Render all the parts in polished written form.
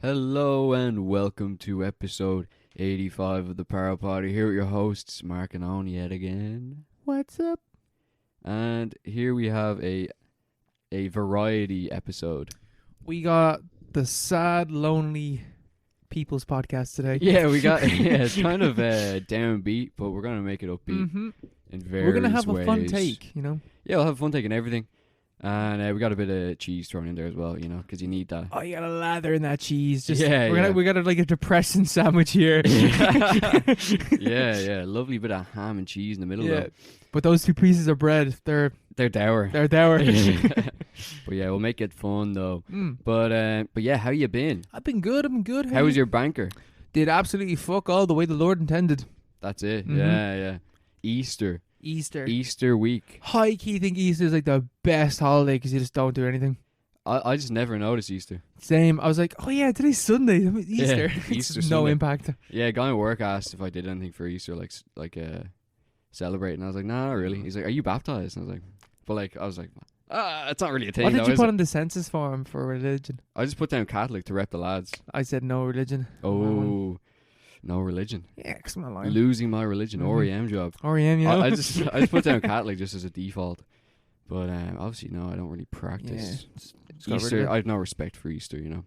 Hello and welcome to episode 85 of the Power Party. Here with your hosts, Mark and Owen yet again. What's up? And here we have a variety episode. We got the sad, lonely people's podcast today. Yeah, we got it's kind of downbeat, but we're gonna make it upbeat in various We're gonna have ways. a fun take, you know. Yeah, we'll have fun taking everything, and we got a bit of cheese thrown in there as well, you know, because you need that. Oh, you gotta lather in that cheese. Just Yeah, we got like a depressing sandwich here. yeah, lovely bit of ham and cheese in the middle. Yeah, Though. but those two pieces of bread, they're dour. They're dour. But yeah, we'll make it fun though. Mm. But yeah, how you been? I've been good. How was your banker? Did absolutely fuck all the way the Lord intended. That's it. Mhm. Yeah. Easter week. High key think Easter's like the best holiday because you just don't do anything. I just never noticed Easter. Same. I was like, oh yeah, today's Sunday. Easter. Yeah, Easter No Sunday. impact. Yeah, a guy at work asked if I did anything for Easter, celebrate, and I was like, nah, not really. He's like, are you baptized? And I was like, it's not really a thing. What did though, you is put it? on the census form for religion? I just put down Catholic to rep the lads. I said no religion. Oh, no religion. Yeah, because I'm not lying. Losing my religion. Mhm. REM job. REM, you know? I just put down Catholic just as a default, but obviously no, I don't really practice Just got rid of Easter. it. I have no respect for Easter. You know,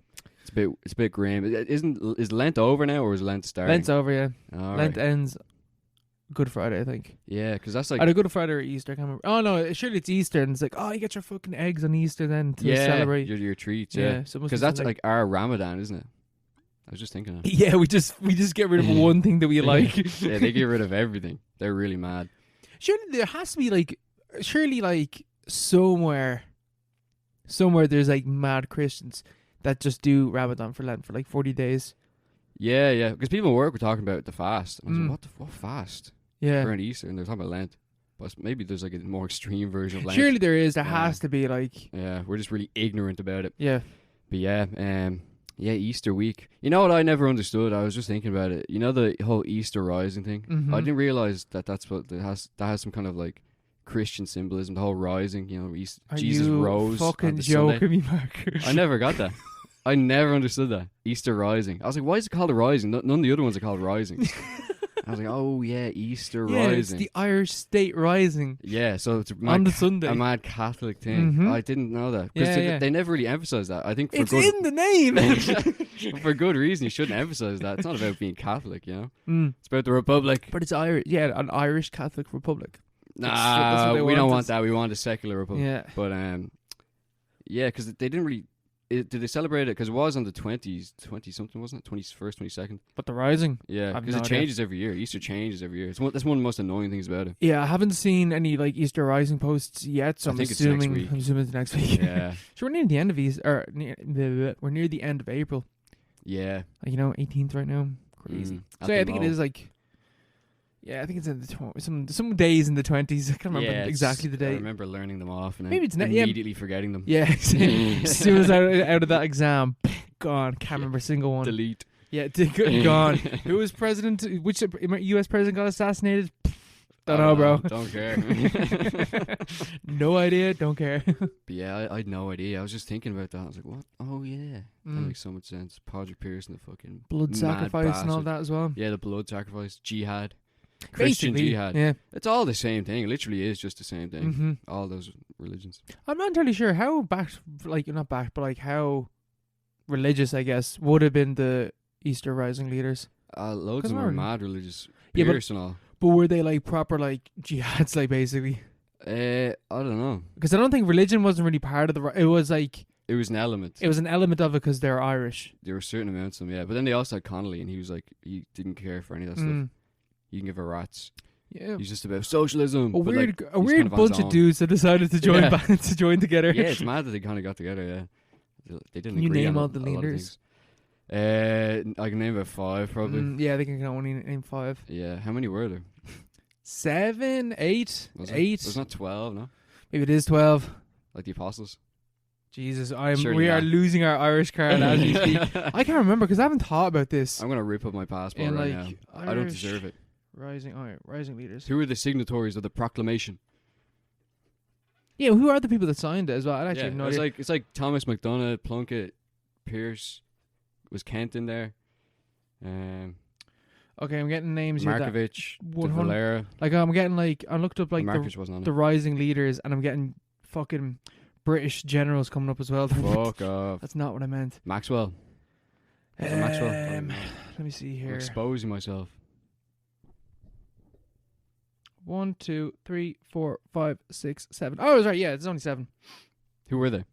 it's a bit grim. Is Lent over now, or is Lent starting? Lent's over, yeah. All Lent right. ends Good Friday, I think. Yeah, because that's like Either Good Friday or Easter, I can't remember. Oh, no, surely it's Easter, and it's like, oh, you get your fucking eggs on Easter then to celebrate. your treats. Yeah, so it must because be that's Sunday. like our Ramadan, isn't it? I was just thinking. Of it. Yeah, we just get rid of one thing that we like. Yeah, they get rid of everything. They're really mad. Surely there has to be like somewhere there's like mad Christians that just do Ramadan for Lent for like 40 days. Yeah, because people at work were talking about the fast. And I was Mm. like, what fast? Yeah. Around Easter, and they're talking about Lent. But maybe there's like a more extreme version of Lent. Surely there is. There Yeah. has to be like, Yeah, we're just really ignorant about it. yeah. But yeah, Easter week. You know what I never understood? I was just thinking about it. You know the whole Easter rising thing? Mhm. I didn't realize that's what that has some kind of like Christian symbolism, the whole rising, you know, Are Jesus you rose on fucking the Sunday. joking me, Mark? I never got that. I never understood that. Easter rising. I was like, why is it called a rising? None of the other ones are called rising. I was like, oh yeah, Easter Yeah, rising. it's the Irish state rising Yeah, so it's on the Sunday. a mad Catholic thing. Mhm. I didn't know that. Because Yeah, yeah. they never really emphasize that. I think for It's good in the name. for good reason, you shouldn't emphasize that. It's not about being Catholic, you know? Mm. It's about the Republic. But it's Irish. Yeah, an Irish Catholic Republic. that's Nah, what they we don't want. want that. We want a secular Republic. Yeah. But, yeah, because they didn't really... did they celebrate it? Because it was on the 20-something, wasn't it? 21st, 22nd? But the rising. Yeah, I've because no it idea. changes every year. Easter changes every year. That's one of the most annoying things about it. Yeah, I haven't seen any like Easter rising posts yet, so I I'm think it's next assuming week. it's next week. Yeah. So we're near the end of Easter, or we're near the end of April. Yeah. Like, 18th right now. Crazy. At So yeah, the I think mo. it is like. Yeah, I think it's in the some days in the 20s. I can't remember Yeah, exactly the I date. remember learning them off and Maybe then it's yeah. immediately forgetting them. Yeah, as soon as out of that exam, gone. Can't remember a single one. Delete. Yeah, gone. Who was president? Which U.S. president got assassinated? Don't know, bro. Don't care. No idea. Don't care. But yeah, I had no idea. I was just thinking about that. I was like, what? Oh, yeah. That Mm. makes so much sense. Padraig Pearson, the fucking Blood mad sacrifice and all bastard. that as well. Yeah, the blood sacrifice. Jihad. Christian Basically, jihad. Yeah. It's all the same thing. It literally is just the same thing. Mm-hmm. All those religions. I'm not entirely sure how not back, but like how religious, I guess, would have been the Easter Rising leaders. Loads 'Cause of them we're- are mad religious. Yeah, but- Pierce and all. But were they like proper like jihads, like basically? I don't know. Because I don't think religion wasn't really part of the. It was like It was an element. it was an element of it because they're Irish. There were certain amounts of them, yeah. But then they also had Connolly, and he was like, he didn't care for any of that stuff. Mm. He didn't give a rat's. Yeah. He's just about socialism. A but, weird, like, a he's weird kind of on his bunch of own. dudes that decided to join Yeah. to join together. Yeah, it's mad that they kind of got together. Yeah, they didn't. Can you agree name on all the a lot of leaders? things. I can name about 5 probably. Yeah, I think I can only name 5. Yeah, how many were there? 7, 8, Was it? 8. There's not 12, no. Maybe it is 12. Like the apostles. Jesus, Surely we are not. losing our Irish card as we speak. I can't remember because I haven't thought about this. I'm gonna rip up my passport And, right like, now. I don't Irish deserve it. rising leaders. Who are the signatories of the proclamation? Yeah, who are the people that signed it as well? I actually have no idea. It's like Thomas MacDonagh, Plunkett, Pierce. Was Kent in there? Okay, I'm getting names here. Markovic, De 100 Valera. Like I'm getting like I looked up like Markovic wasn't on the rising leaders, and I'm getting fucking British generals coming up as well. it. Fuck off. That's not what I meant. Maxwell. Was it Maxwell? Let me see I'm here. exposing myself. 1, 2, 3, 4, 5, 6, 7. Oh, I was right. Yeah, it's only 7. Who were they?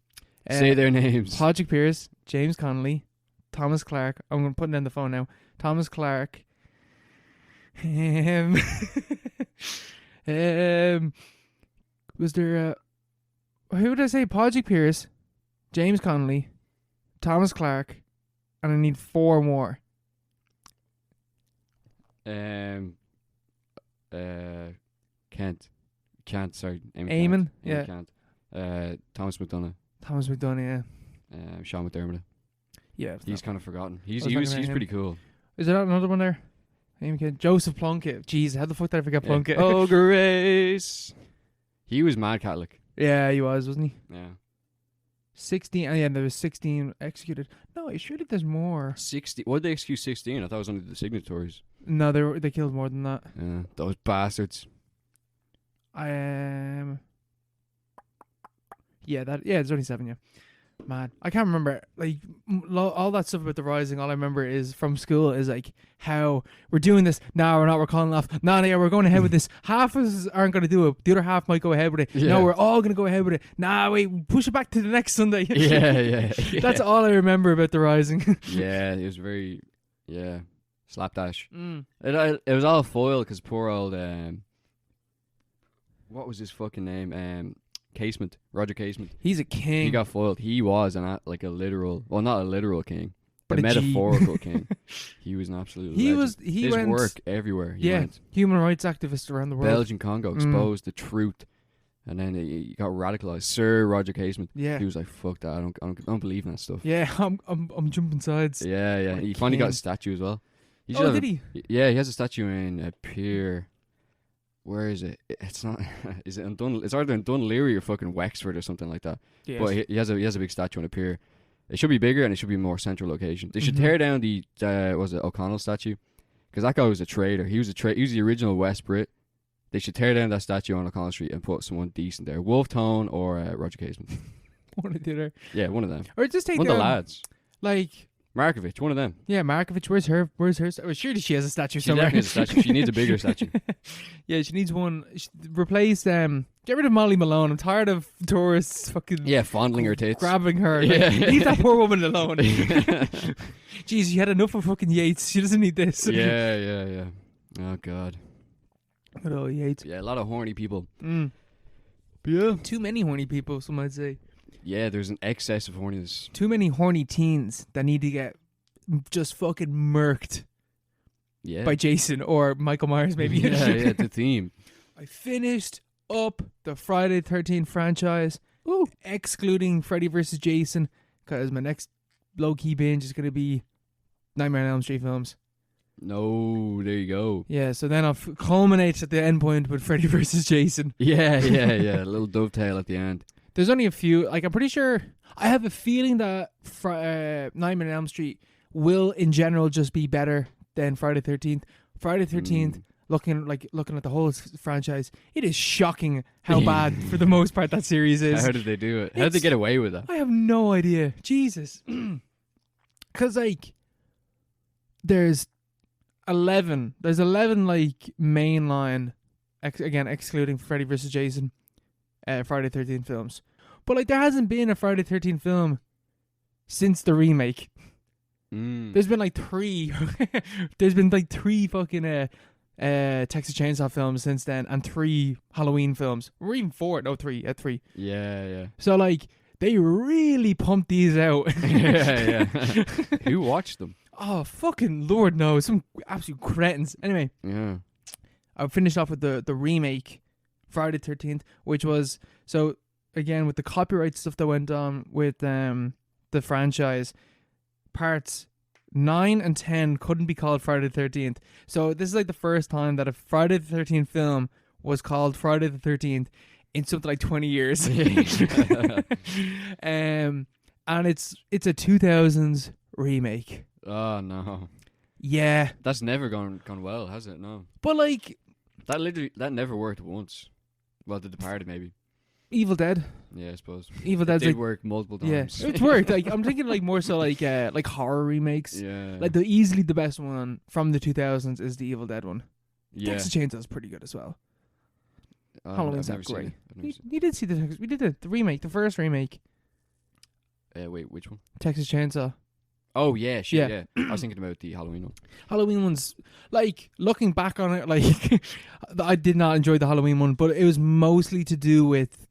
Say their names. Patrick Pearce, James Connolly, Thomas Clark. I'm going to put it on the phone now. Thomas Clark. Was there who would I say? Patrick Pearce, James Connolly, Thomas Clark, and I need 4 more. Kent. Sorry. Eamon, yeah. Kent. Thomas McDonough. Thomas McDonough, Sean McDermott. yeah. He's kind of forgotten. He's I was looking at he's him. pretty cool. Is there not another one there? Eamon Kent. Joseph Plunkett. Jeez, how the fuck did I forget Plunkett? Oh, Grace. He was mad Catholic. Yeah, he was, wasn't he? Yeah. 16. Oh, yeah, there was 16 executed. No, surely there's more. 60. Why did they excuse 16? I thought it was only the signatories. No, they killed more than that. Those bastards. Yeah, there's only 7. Yeah, man, I can't remember like all that stuff about the Rising. All I remember is from school is like how we're doing this. No, we're not. We're calling off. No, yeah, we're going ahead with this. Half of us aren't going to do it. The other half might go ahead with it. Yeah. No, we're all going to go ahead with it. Nah, wait, push it back to the next Sunday. Yeah. That's all I remember about the Rising. Yeah, it was very slapdash. It was all foil because poor old what was his fucking name? Casement, Roger Casement. He's a king. He got foiled. He was like a literal, well, not a literal king, but a a G. metaphorical king. He was an absolute legend. His went work everywhere. He went. Human rights activist around the world. Belgian Congo exposed the truth, and then he got radicalized. Sir Roger Casement. Yeah. He was like, "Fuck that! I don't believe in that stuff." Yeah, I'm jumping sides. Yeah. What He a finally got king. a statue as well. He should Oh, have- did he? Yeah, he has a statue in Pier. Where is it? It's not. Is it in It's either in Dunleary or fucking Wexford or something like that. Yes. But he has a big statue on a pier. It should be bigger and it should be more central location. They should Mhm. tear down the was it O'Connell statue? Because that guy was a traitor. He was He was the original West Brit. They should tear down that statue on O'Connell Street and put someone decent there. Wolf Tone or Roger Casement. What did there? Yeah, one of them. Or just take One of the down, lads. like, Markovic, one of them. yeah, Markovic. Where's her? Oh, surely she has a statue She somewhere. definitely has a statue. She needs a bigger statue. Yeah, she needs one. Replace Get rid of Molly Malone. I'm tired of tourists fucking Yeah, fondling her tits. grabbing her. Yeah. Like, leave that poor woman alone. Jeez, she had enough of fucking Yates. She doesn't need this. Yeah. Oh god. Good old Yates. Yeah, a lot of horny people. Yeah. Too many horny people, some might say. Yeah, there's an excess of horniness. Too many horny teens that need to get just fucking murked Yeah. by Jason or Michael Myers, maybe. yeah, the theme. I finished up the Friday the 13th franchise, excluding Freddy vs. Jason, because my next low-key binge is going to be Nightmare on Elm Street films. No, there you go. Yeah, so then I'll culminate at the end point with Freddy vs. Jason. Yeah. A little dovetail at the end. There's only a few. Like, I'm pretty sure. I have a feeling that Nightmare on Elm Street will, in general, just be better than Friday the 13th. Friday the 13th, looking at the whole franchise, it is shocking how bad, for the most part, that series is. How did they do it? How did they get away with that? I have no idea. Jesus. Because, like, there's 11, like, mainline, again, excluding Freddy vs. Jason, Friday the 13th films. But, like, there hasn't been a Friday the 13th film since the remake. There's been, like, 3. There's been, like, 3 fucking Texas Chainsaw films since then, and 3 Halloween films. Or even 4. No, 3. 3. Yeah. So, like, they really pumped these out. yeah. Who watched them? Oh, fucking Lord knows. Some absolute cretins. Anyway, Yeah. I'll finish off with the remake, Friday the 13th, which was, so, again, with the copyright stuff that went on with the franchise, parts 9 and 10 couldn't be called Friday the 13th. So this is like the first time that a Friday the 13th film was called Friday the 13th in something like 20 years. And it's a 2000s remake. Oh no, Yeah, that's never gone well, has it? No, but like that never worked once. Well, The Departed maybe. Evil Dead. Yeah, I suppose. Evil It Dead's did like work multiple yeah, times. it's worked. Like I'm thinking like more so like horror remakes. Yeah. Like easily the best one from the 2000s is the Evil Dead one. Yeah. Texas Chainsaw's pretty good as well. Halloween's I've not never great. seen it. I've never seen You did see we did the remake, the first remake, it. Wait, which one? Texas Chainsaw. Oh yeah, shit, Yeah. yeah. I was thinking about the Halloween one. Halloween one's like looking back on it, like I did not enjoy the Halloween one, but it was mostly to do with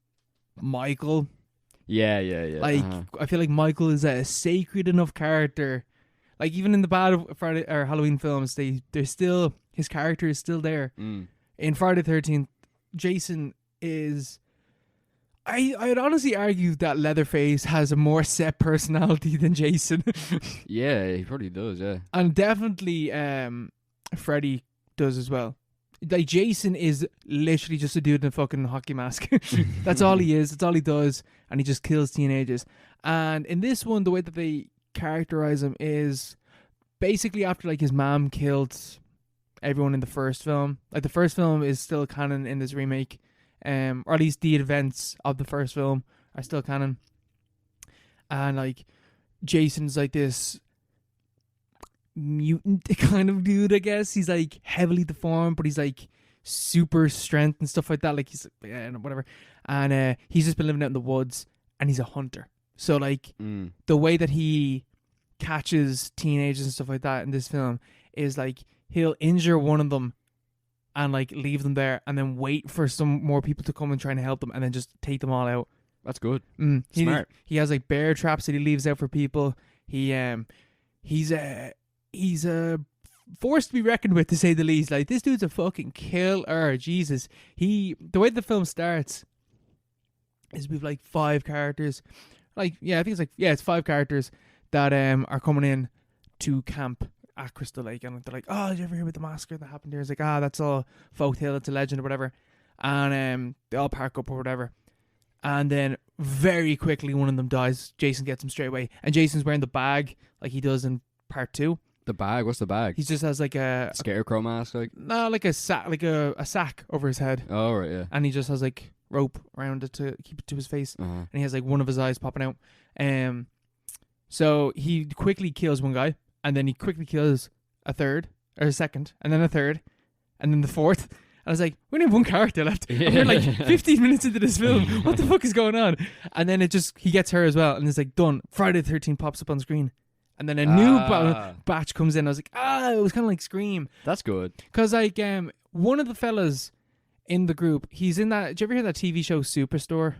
Michael. Yeah. Like I feel like Michael is a sacred enough character. Like even in the bad Friday or Halloween films, they're still his character is still there. In Friday the 13th, Jason is. I'd honestly argue that Leatherface has a more set personality than Jason. Yeah, he probably does. Yeah. And definitely Freddy does as well. Like Jason is literally just a dude in a fucking hockey mask. That's all he is. That's all he does. And he just kills teenagers. And in this one, the way that they characterize him is basically after like his mom killed everyone in the first film. Like the first film is still canon in this remake. Or at least the events of the first film are still canon. And like Jason's like this mutant kind of dude, I guess. He's like heavily deformed, but he's like super strength and stuff like that. Like he's whatever. And he's just been living out in the woods and he's a hunter. So like the way that he catches teenagers and stuff like that in this film is like he'll injure one of them and like leave them there and then wait for some more people to come and try and help them and then just take them all out. That's good. Smart. He has like bear traps that he leaves out for people. He's a force to be reckoned with, to say the least. Like this dude's a fucking killer. Jesus. The way the film starts is with like 5 characters. Like I think it's 5 characters that are coming in to camp at Crystal Lake, and they're like, oh, did you ever hear about the massacre that happened there? It's like, that's all folk tale, it's a legend or whatever. And they all park up or whatever. And then very quickly one of them dies. Jason gets him straight away. And Jason's wearing the bag like he does in part 2. The bag? What's the bag? He just has like a scarecrow mask, like? No, like a sack over his head. Oh right, yeah. And he just has like rope around it to keep it to his face. Uh-huh. And he has like one of his eyes popping out. So he quickly kills one guy. And then he quickly kills a second, and then a third, and then the fourth. And I was like, we only have one character left. And we're like 15 minutes into this film. What the fuck is going on? And then he gets her as well. And it's like, done. Friday the 13th pops up on screen. And then a new batch comes in. I was like, it was kind of like Scream. That's good. Because like one of the fellas in the group, he's in that. Did you ever hear that TV show Superstore?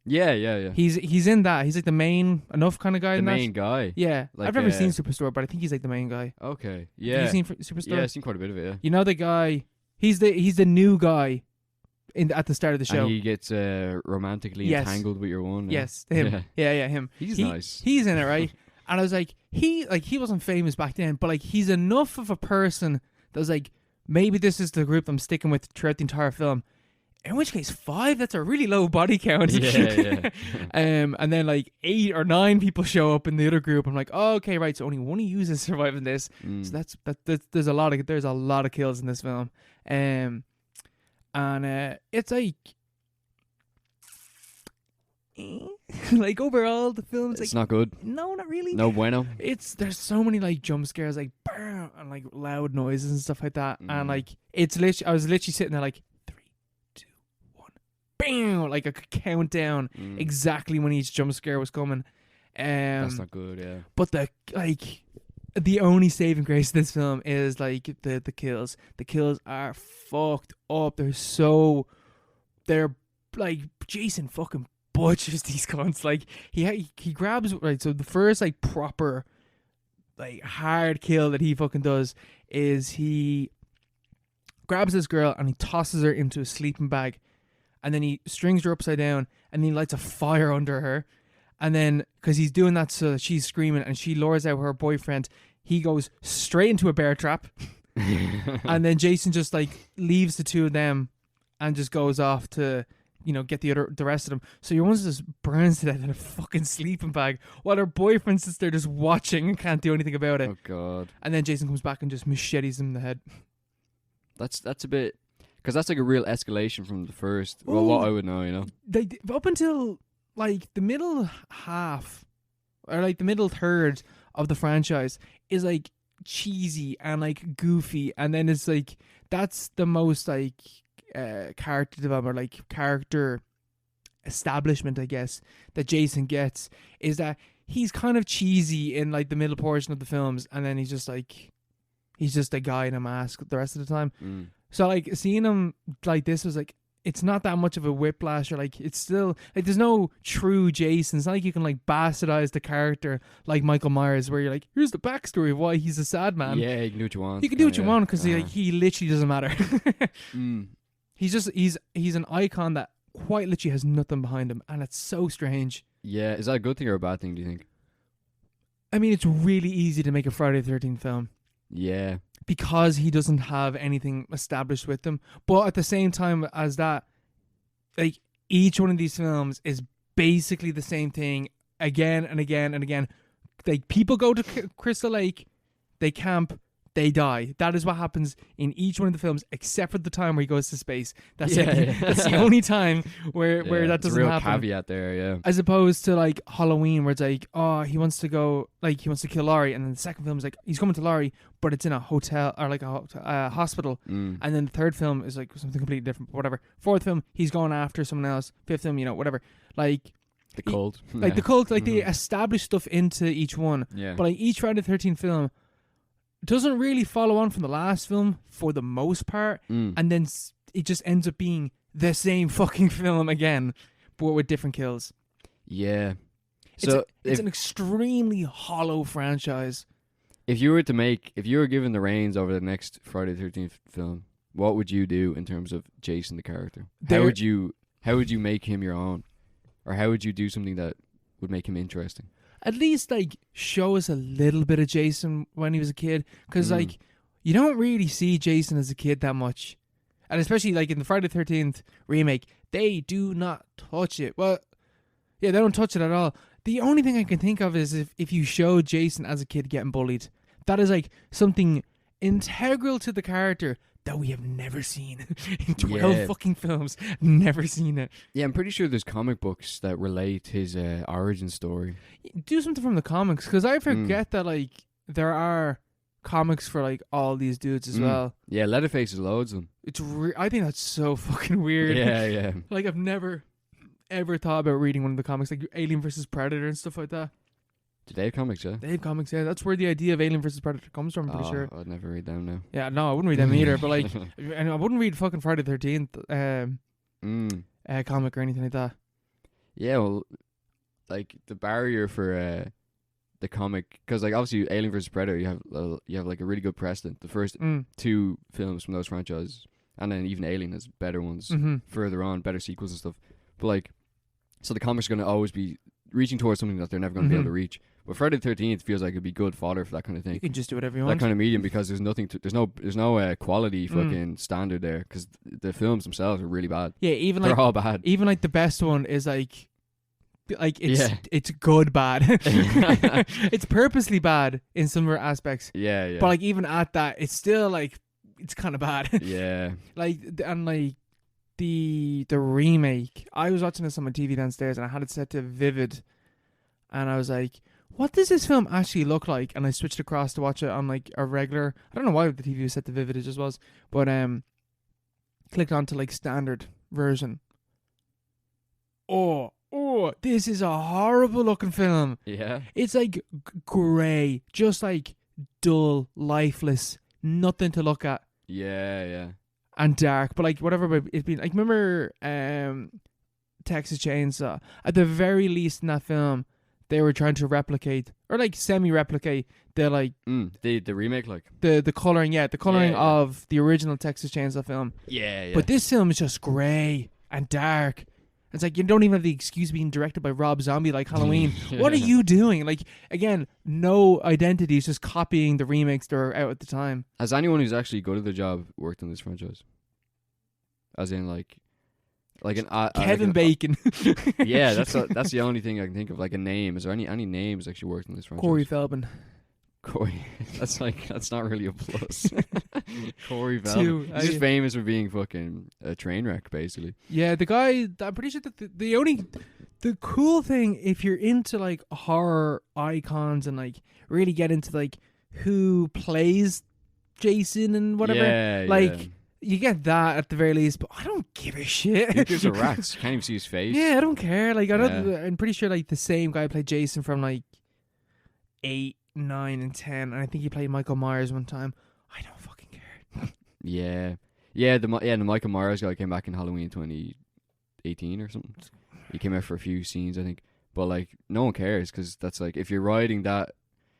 Yeah. He's in that. He's like the main enough kind of guy. The in that. main guy. Yeah, like, I've never seen Superstore, but I think he's like the main guy. Okay, yeah. Have you seen Superstore? Yeah, I've seen quite a bit of it. Yeah. You know the guy. He's the new guy at the start of the show. And he gets romantically entangled with your one. Yes, him. Yeah, him. He's nice. He's in it, right? And I was like, he wasn't famous back then, but like he's enough of a person that was like, maybe this is the group I'm sticking with throughout the entire film. In which case, 5, that's a really low body count. Yeah. And then like 8 or 9 people show up in the other group. I'm like, oh, okay, right. So only one of you is surviving this. So that's there's a lot of kills in this film. And it's like like overall the film's it's like not good. No, not really. No bueno. There's so many like jump scares, like brr, and like loud noises and stuff like that. And like I was literally sitting there like 3, 2, 1, bam, like a countdown exactly when each jump scare was coming. That's not good, yeah. But the only saving grace of this film is like the kills. The kills are fucked up. They're like Jason fucking butchers these cunts. Like he grabs, right, so the first like proper like hard kill that he fucking does is he grabs this girl and he tosses her into a sleeping bag, and then he strings her upside down and he lights a fire under her, and then because he's doing that so that she's screaming and she lures out her boyfriend, he goes straight into a bear trap. And then Jason just like leaves the two of them and just goes off to get the rest of them. So your one just burns to death in a fucking sleeping bag while her boyfriend's just there just watching and can't do anything about it. Oh god. And then Jason comes back and just machetes him in the head. That's a bit, because that's like a real escalation from the first. Well, what I would know, Up until like the middle half or like the middle third of the franchise is like cheesy and like goofy, and then it's like that's the most like character development, like character establishment, I guess, that Jason gets, is that he's kind of cheesy in like the middle portion of the films, and then he's just a guy in a mask the rest of the time. So like seeing him like this was like, it's not that much of a whiplash, or like it's still like there's no true Jason. It's not like you can like bastardize the character like Michael Myers, where you're like, here's the backstory of why he's a sad man. Yeah, you can do what you want. You can do what you want because he literally doesn't matter. He's an icon that quite literally has nothing behind him, and it's so strange. Yeah, is that a good thing or a bad thing, do you think? I mean, it's really easy to make a Friday the 13th film. Yeah. Because he doesn't have anything established with him. But at the same time as that, like, each one of these films is basically the same thing again and again and again. Like, people go to Crystal Lake, they camp, they die. That is what happens in each one of the films, except for the time where he goes to space. That's it. That's the only time where that doesn't happen. Real caveat there, yeah. As opposed to like Halloween, where it's like, oh, he wants to go, like he wants to kill Laurie, and then the second film is like he's coming to Laurie, but it's in a hotel or like a hospital, and then the third film is like something completely different. Whatever. Fourth film, he's going after someone else. Fifth film, whatever. Like the cult, the cult, like they establish stuff into each one. Yeah. But like each Friday the 13th film doesn't really follow on from the last film for the most part, and then it just ends up being the same fucking film again, but with different kills. Yeah. So it's an extremely hollow franchise. If you were given the reins over the next Friday the 13th film, what would you do in terms of Jason the character? How would you make him your own, or how would you do something that would make him interesting? At least like show us a little bit of Jason when he was a kid, because like you don't really see Jason as a kid that much, and especially like in the Friday the 13th remake, they do not touch it. Well, yeah, they don't touch it at all. The only thing I can think of is if you show Jason as a kid getting bullied. That is like something integral to the character that we have never seen in 12 fucking films. Never seen it. Yeah, I'm pretty sure there's comic books that relate his origin story. Do something from the comics, because I forget that like there are comics for like all these dudes as well. Yeah, Leatherface is loads of them. It's I think that's so fucking weird. Yeah. Like I've never ever thought about reading one of the comics, like Alien vs Predator and stuff like that. Do they have comics, yeah? They have comics, yeah. That's where the idea of Alien vs Predator comes from, I'm pretty sure. I'd never read them now. Yeah, no, I wouldn't read them either, but like, and I wouldn't read fucking Friday the 13th comic or anything like that. Yeah, well, like the barrier for the comic, because like obviously Alien vs Predator, you have like a really good precedent. The first two films from those franchises, and then even Alien has better ones further on, better sequels and stuff. But like, so the comics are going to always be reaching towards something that they're never going to be able to reach. But Friday the 13th feels like it'd be good fodder for that kind of thing. You can just do whatever you want. That kind of medium, because there's no quality fucking standard there, because the films themselves are really bad. Yeah, they're all bad. Even like the best one is like it's good bad. It's purposely bad in some aspects. Yeah. But like even at that, it's still like it's kind of bad. Yeah. Like and like the remake. I was watching this on my TV downstairs, and I had it set to vivid, and I was like, what does this film actually look like? And I switched across to watch it on like a regular, I don't know why the TV was set to vivid, it just was, but clicked on to like standard version. Oh, this is a horrible looking film. Yeah. It's like grey, just like dull, lifeless, nothing to look at. Yeah. And dark, but like whatever it's been, like remember Texas Chainsaw? At the very least in that film, they were trying to replicate, or like semi-replicate, the like the remake, like the coloring, of the original Texas Chainsaw film. Yeah. But this film is just grey and dark. It's like you don't even have the excuse being directed by Rob Zombie like Halloween. What are you doing? Like again, no identity. It's just copying the remakes that are out at the time. Has anyone who's actually good at the job worked on this franchise? As in, like, Like Kevin Bacon. Yeah, that's the only thing I can think of. Like a name. Is there any names actually worked in this franchise? Corey Feldman. Corey. That's not really a plus. Corey Feldman. He's just famous for being fucking a train wreck, basically. Yeah, the guy. I'm pretty sure that the cool thing, if you're into like horror icons and like really get into like who plays Jason and whatever, like. You get that at the very least, but I don't give a shit. Who gives a rat's? Can't even see his face. Yeah, I don't care. Like I'm pretty sure like the same guy played Jason from like 8, 9, and 10, and I think he played Michael Myers one time. I don't fucking care. The Michael Myers guy came back in Halloween 2018 or something. He came out for a few scenes, I think, but like no one cares because that's like if you're writing that,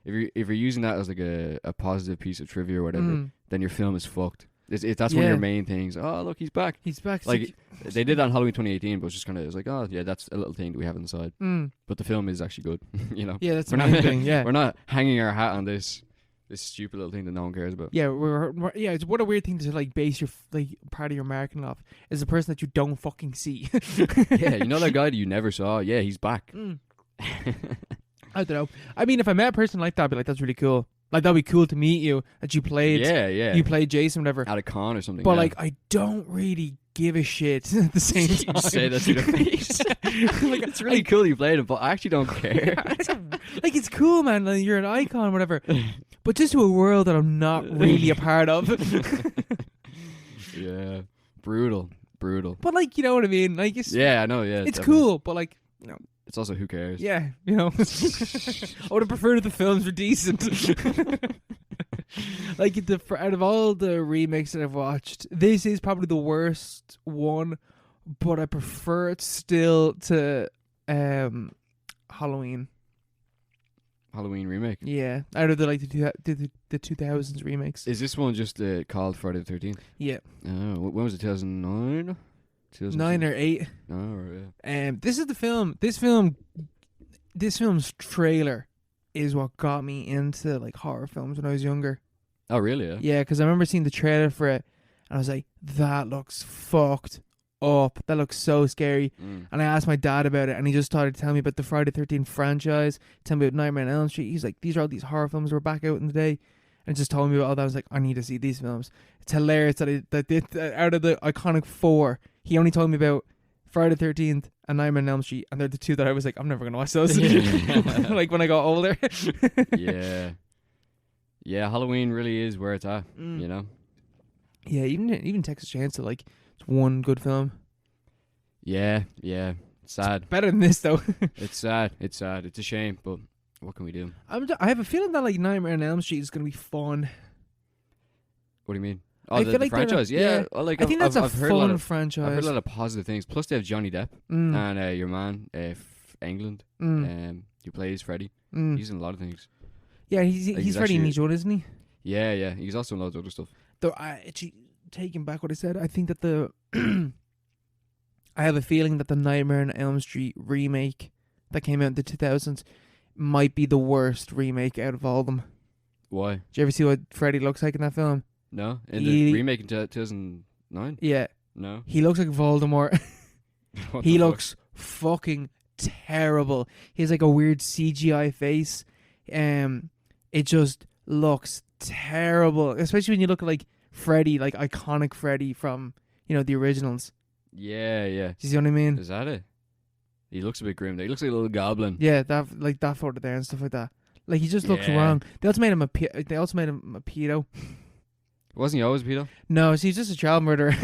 if you're using that as like a positive piece of trivia or whatever, then your film is fucked. That's one of your main things. Oh, look, he's back. He's back. Like, they did that in Halloween 2018, but it was just kind of, it was like, oh, yeah, that's a little thing that we have on the side. But the film is actually good, you know? Yeah, that's the main thing, yeah. We're not hanging our hat on this stupid little thing that no one cares about. Yeah, it's what a weird thing to, like, base your, like, part of your marketing off is a person that you don't fucking see. Yeah, you know that guy that you never saw? Yeah, he's back. I don't know. I mean, if I met a person like that, I'd be like, that's really cool. Like, that'd be cool to meet you, that you played. Yeah. You played Jason, whatever. At a con or something. But, like, I don't really give a shit at the same time. You say that to the face. Like, it's really cool you played it, but I actually don't care. Like, it's cool, man. Like, you're an icon, whatever. But just to a world that I'm not really a part of. Yeah. Brutal. But, like, you know what I mean? Like, it's, yeah, I know, yeah. It's definitely cool, but, like, you know. It's also who cares. Yeah, you know. I would have preferred if the films were decent. Like out of all the remakes that I've watched, this is probably the worst one, but I prefer it still to Halloween. Halloween remake? Yeah, out of the 2000s remakes. Is this one just called Friday the 13th? Yeah. Oh, when was it? 2009? 9 or 8. Oh, right, yeah. This is the film. This film's trailer is what got me into like horror films when I was younger. Oh, really? Yeah. Yeah, because I remember seeing the trailer for it, and I was like, "That looks fucked up. That looks so scary." And I asked my dad about it, and he just started telling me about the Friday the 13th franchise, telling me about Nightmare on Elm Street. He's like, "These are all these horror films that were back out in the day." And just told me about all that. I was like, I need to see these films. It's hilarious that out of the iconic 4, he only told me about Friday the 13th and Nightmare on Elm Street, and they're the 2 that I was like, I'm never gonna watch those. Like when I got older. Yeah, Halloween really is where it's at. You know. Yeah, even Texas Chainsaw, like it's one good film. Yeah, sad. It's better than this though. It's sad. It's a shame, but what can we do? I have a feeling that like Nightmare on Elm Street is gonna be fun. What do you mean? Oh, I the feel like franchise, yeah. Like, I think that's I've heard fun franchise. I've heard a lot of positive things. Plus, they have Johnny Depp and your man, England, who plays Freddy. He's in a lot of things. Yeah, he's Freddy in each one, isn't he? Yeah. He's also in loads of other stuff. Though, actually, taking back what I said, I think that I have a feeling that the Nightmare on Elm Street remake that came out in the 2000s might be the worst remake out of all of them. Why? Did you ever see what Freddy looks like in that film? No, in the remake in 2009. Yeah, no. He looks like Voldemort. He looks fucking terrible. He has like a weird CGI face. It just looks terrible, especially when you look at like Freddy, like iconic Freddy from the originals. Yeah. Do you see what I mean? Is that it? He looks a bit grim. He looks like a little goblin. Yeah, that photo there and stuff like that. Like he just looks wrong. They also made him a pedo. Wasn't he always a pedo? No, see, he's just a child murderer.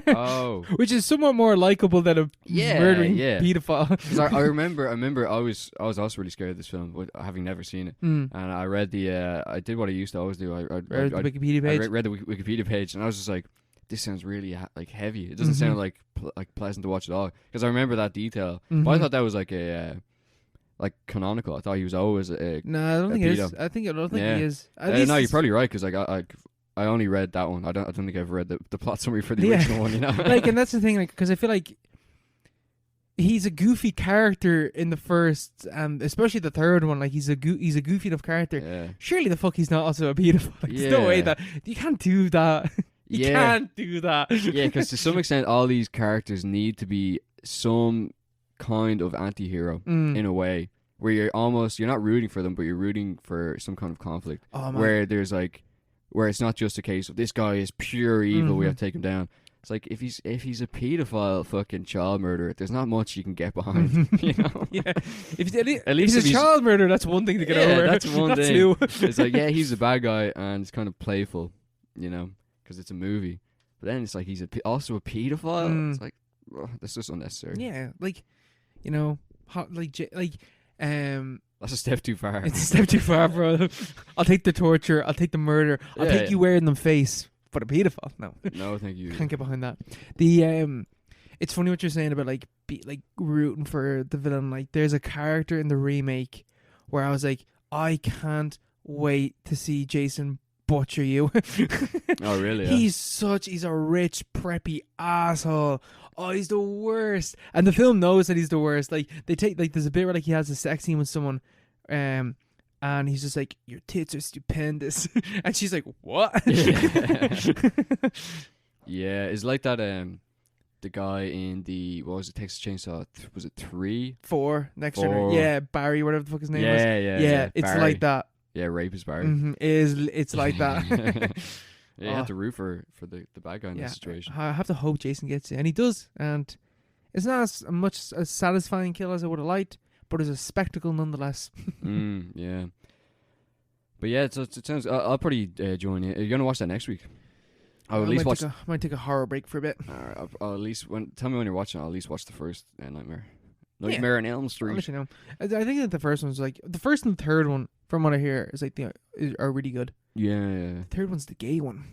Oh, which is somewhat more likable than a murdering pedophile. I remember I was also really scared of this film, having never seen it. And I read I did what I used to always do. I read the Wikipedia page. I read the Wikipedia page, and I was just like, this sounds really like heavy. It doesn't sound like pleasant to watch at all. Because I remember that detail, but I thought that was like like canonical. I thought he was always a no. I don't think it is. I don't think he is. No, you're probably right. Because I only read that one. I don't think I've read the plot summary for the original one. Like, and that's the thing. Like, because I feel like he's a goofy character in the first, especially the third one. Like, he's a goofy enough character. Yeah. Surely the fuck he's not also a pedophile. Like, there's no way that you can't do that. You can't do that. Yeah, because to some extent, all these characters need to be some kind of anti-hero in a way, where you're not rooting for them, but you're rooting for some kind of conflict. Oh, man. Where there's like, where it's not just a case of this guy is pure evil, we have to take him down. It's like if he's a paedophile fucking child murderer, there's not much you can get behind. You know? Yeah. At least if he's a child murderer, that's one thing to get over. That's one thing. New. It's like, yeah, he's a bad guy and it's kind of playful, you know, because it's a movie. But then it's like he's also a paedophile. It's like, that's just unnecessary. Yeah, like, you know, that's a step too far. It's a step too far, bro. I'll take the torture. I'll take the murder. I'll take you wearing them face. But a paedophile, no. No, thank you. Can't get behind that. It's funny what you're saying about like rooting for the villain. Like, there's a character in the remake where I was like, I can't wait to see Jason butcher you. Oh, really? Yeah. He's a rich preppy asshole. Oh, he's the worst. And the film knows that he's the worst. Like, there's a bit where like he has a sex scene with someone, and he's just like, your tits are stupendous. And she's like, what? Yeah, it's like that, the guy in the, what was it, Texas Chainsaw, was it 3? 4, next generation. Yeah, Barry, whatever the fuck his name was. Yeah, it's Barry. like that. Yeah, Rapist Barry. It's like that. Yeah, you have to root for the bad guy in that situation. I have to hope Jason gets it. And he does. And it's not as much a satisfying kill as I would have liked, but it's a spectacle nonetheless. Yeah. But yeah, it sounds. I'll probably join you. Are you gonna watch that next week? I'll at least watch. Might take a horror break for a bit. I'll at least tell me when you're watching. I'll at least watch the first Nightmare on Elm Street. I'll let you know. I think that the first one's like the first and third one, from what I hear, is like are really good. Yeah. The third one's the gay one.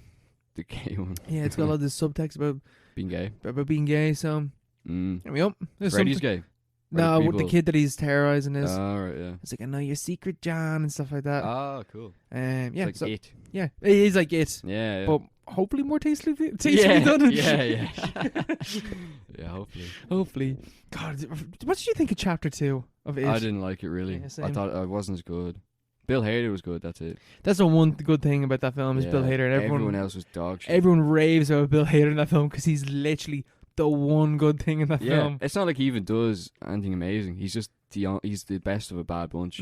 The gay one. Yeah, it's got a lot of this subtext about being gay. About being gay. So there we go. Freddy's gay. No, the kid that he's terrorizing is. Oh, right, yeah. It's like, I know your secret, John, and stuff like that. Oh, cool. Yeah. It's like it. Yeah, he's like it. Yeah. But hopefully more tastefully Yeah. done. Yeah, hopefully. God, what did you think of Chapter 2 of it? I didn't like it, really. Yeah, I thought it wasn't as good. Bill Hader was good, that's it. That's the one good thing about that film is Bill Hader. And everyone else was dog shit. Everyone raves about Bill Hader in that film because he's literally the one good thing in that film. It's not like he even does anything amazing. He's just he's the best of a bad bunch.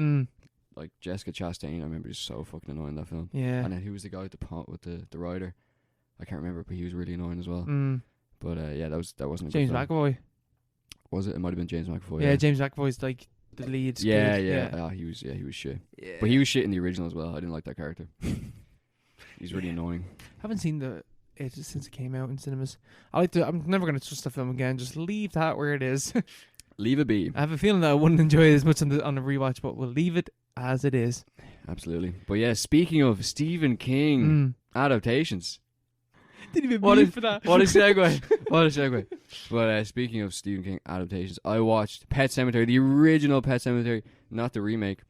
Like Jessica Chastain, I remember, is so fucking annoying in that film. Yeah. And then who was the guy with the pot with the rider? I can't remember, but he was really annoying as well. But that wasn't a James good film. McAvoy. Was it? It might have been James McAvoy. Yeah, James McAvoy's like the lead. Yeah. He was shit. Yeah. But he was shit in the original as well. I didn't like that character. He's really annoying. Haven't seen it since it came out in cinemas. I'm never gonna trust the film again. Just leave that where it is. Leave it be. I have a feeling that I wouldn't enjoy it as much on the rewatch, but we'll leave it as it is. Absolutely. But yeah, speaking of Stephen King adaptations. Didn't even mean for that. What a segue. But speaking of Stephen King adaptations, I watched Pet Sematary, the original Pet Sematary, not the remake.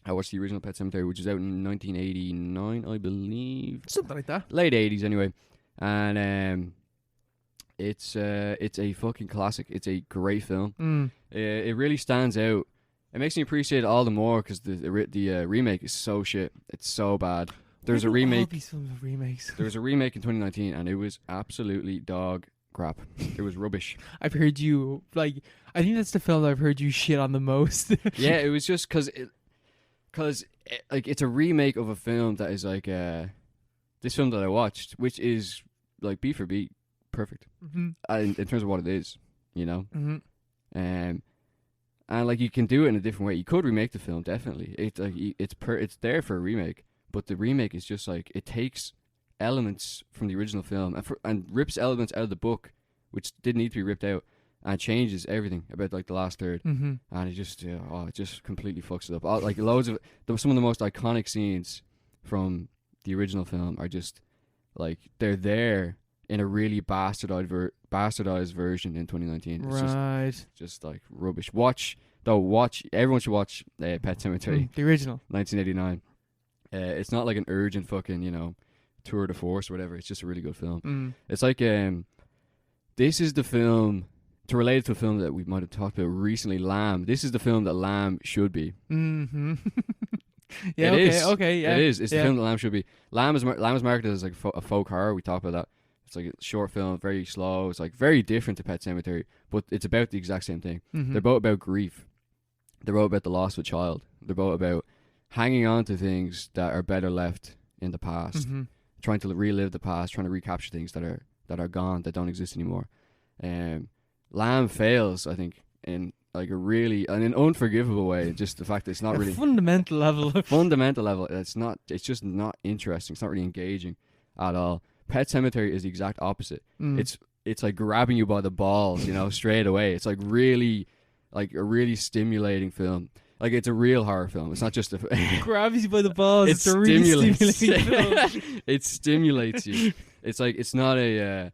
I watched the original Pet Sematary, which is out in 1989, I believe. Something like that. Late 80s, anyway. And it's a fucking classic. It's a great film. It really stands out. It makes me appreciate it all the more because the remake is so shit. It's so bad. There's a remake. All these films are remakes. There was a remake in 2019, and it was absolutely dog crap. It was rubbish. I've heard you I think that's the film that I've heard you shit on the most. Yeah, it was just because it's a remake of a film that is like this film that I watched, which is like beat for beat perfect in terms of what it is, you know. And like you can do it in a different way. You could remake the film, definitely. It's there for a remake. But the remake is just like, it takes elements from the original film and rips elements out of the book, which didn't need to be ripped out, and changes everything about like the last third. And it just completely fucks it up. Like loads of some of the most iconic scenes from the original film are just like, they're there in a really bastardized version in 2019. It's just like rubbish. Everyone should watch Pet Sematary. The original. 1989. It's not like an urgent fucking, tour de force or whatever. It's just a really good film. It's like, this is the film, to relate it to a film that we might have talked about recently, Lamb. This is the film that Lamb should be. Yeah, okay, yeah. It is. It's the film that Lamb should be. Lamb is marketed as like a folk horror. We talked about that. It's like a short film, very slow. It's like very different to Pet Sematary, but it's about the exact same thing. Mm-hmm. They're both about grief. They're both about the loss of a child. They're both about hanging on to things that are better left in the past, Mm-hmm. trying to relive the past, trying to recapture things that are gone, that don't exist anymore. Lamb fails, I think, in like an unforgivable way. Just the fact that it's not really fundamental level. It's just not interesting. It's not really engaging at all. Pet Sematary is the exact opposite. It's like grabbing you by the balls, straight away. It's like really, like a really stimulating film. Like it's a real horror film. It's not just a grabs you by the balls. It's a really stimulating film. It stimulates you. It's like it's not a.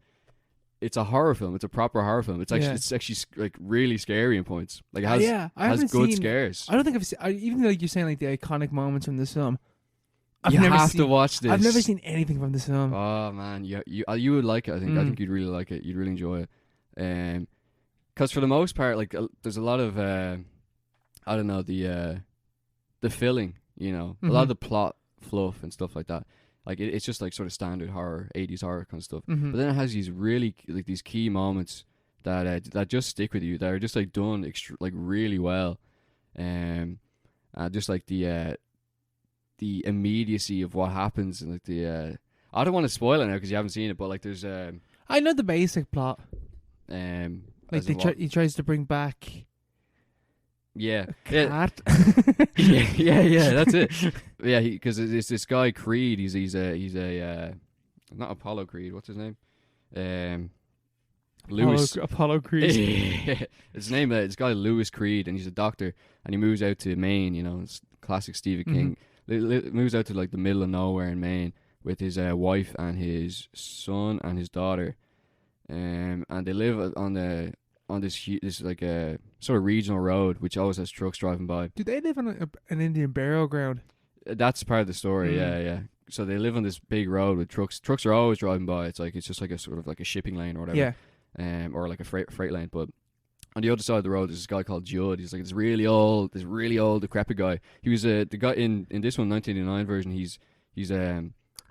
It's a horror film. It's a proper horror film. It's actually like really scary in points. Like it has good scares. I don't think I've seen. Even like you're saying, like the iconic moments from this film. You have to watch this. I've never seen anything from this film. Oh man, you would like it. I think you'd really like it. You'd really enjoy it. Because for the most part, like there's a lot of I don't know, the filling. A lot of the plot fluff and stuff like that. Like it's just like sort of standard horror, 80s horror kind of stuff. Mm-hmm. But then it has these really like these key moments that just stick with you. That are just like done like really well. Just like the immediacy of what happens and like I don't want to spoil it now because you haven't seen it, but like there's I know the basic plot. Like he tries to bring back. Yeah, cat. yeah, that's it. Yeah, because it's this guy Creed. He's a not Apollo Creed. What's his name? Lewis Apollo Creed. His name. This guy Lewis Creed, and he's a doctor, and he moves out to Maine. It's classic Stephen King. Moves out to like the middle of nowhere in Maine with his wife and his son and his daughter, and they live on this like a sort of regional road which always has trucks driving by. Do they live on an Indian burial ground? That's part of the story. Yeah. So they live on this big road with trucks. Trucks are always driving by. It's just like a sort of like a shipping lane or whatever. Yeah. Or like a freight lane. But on the other side of the road, there's this guy called Judd. He's like this really old, decrepit guy. He was the guy in this one, 1989 version. He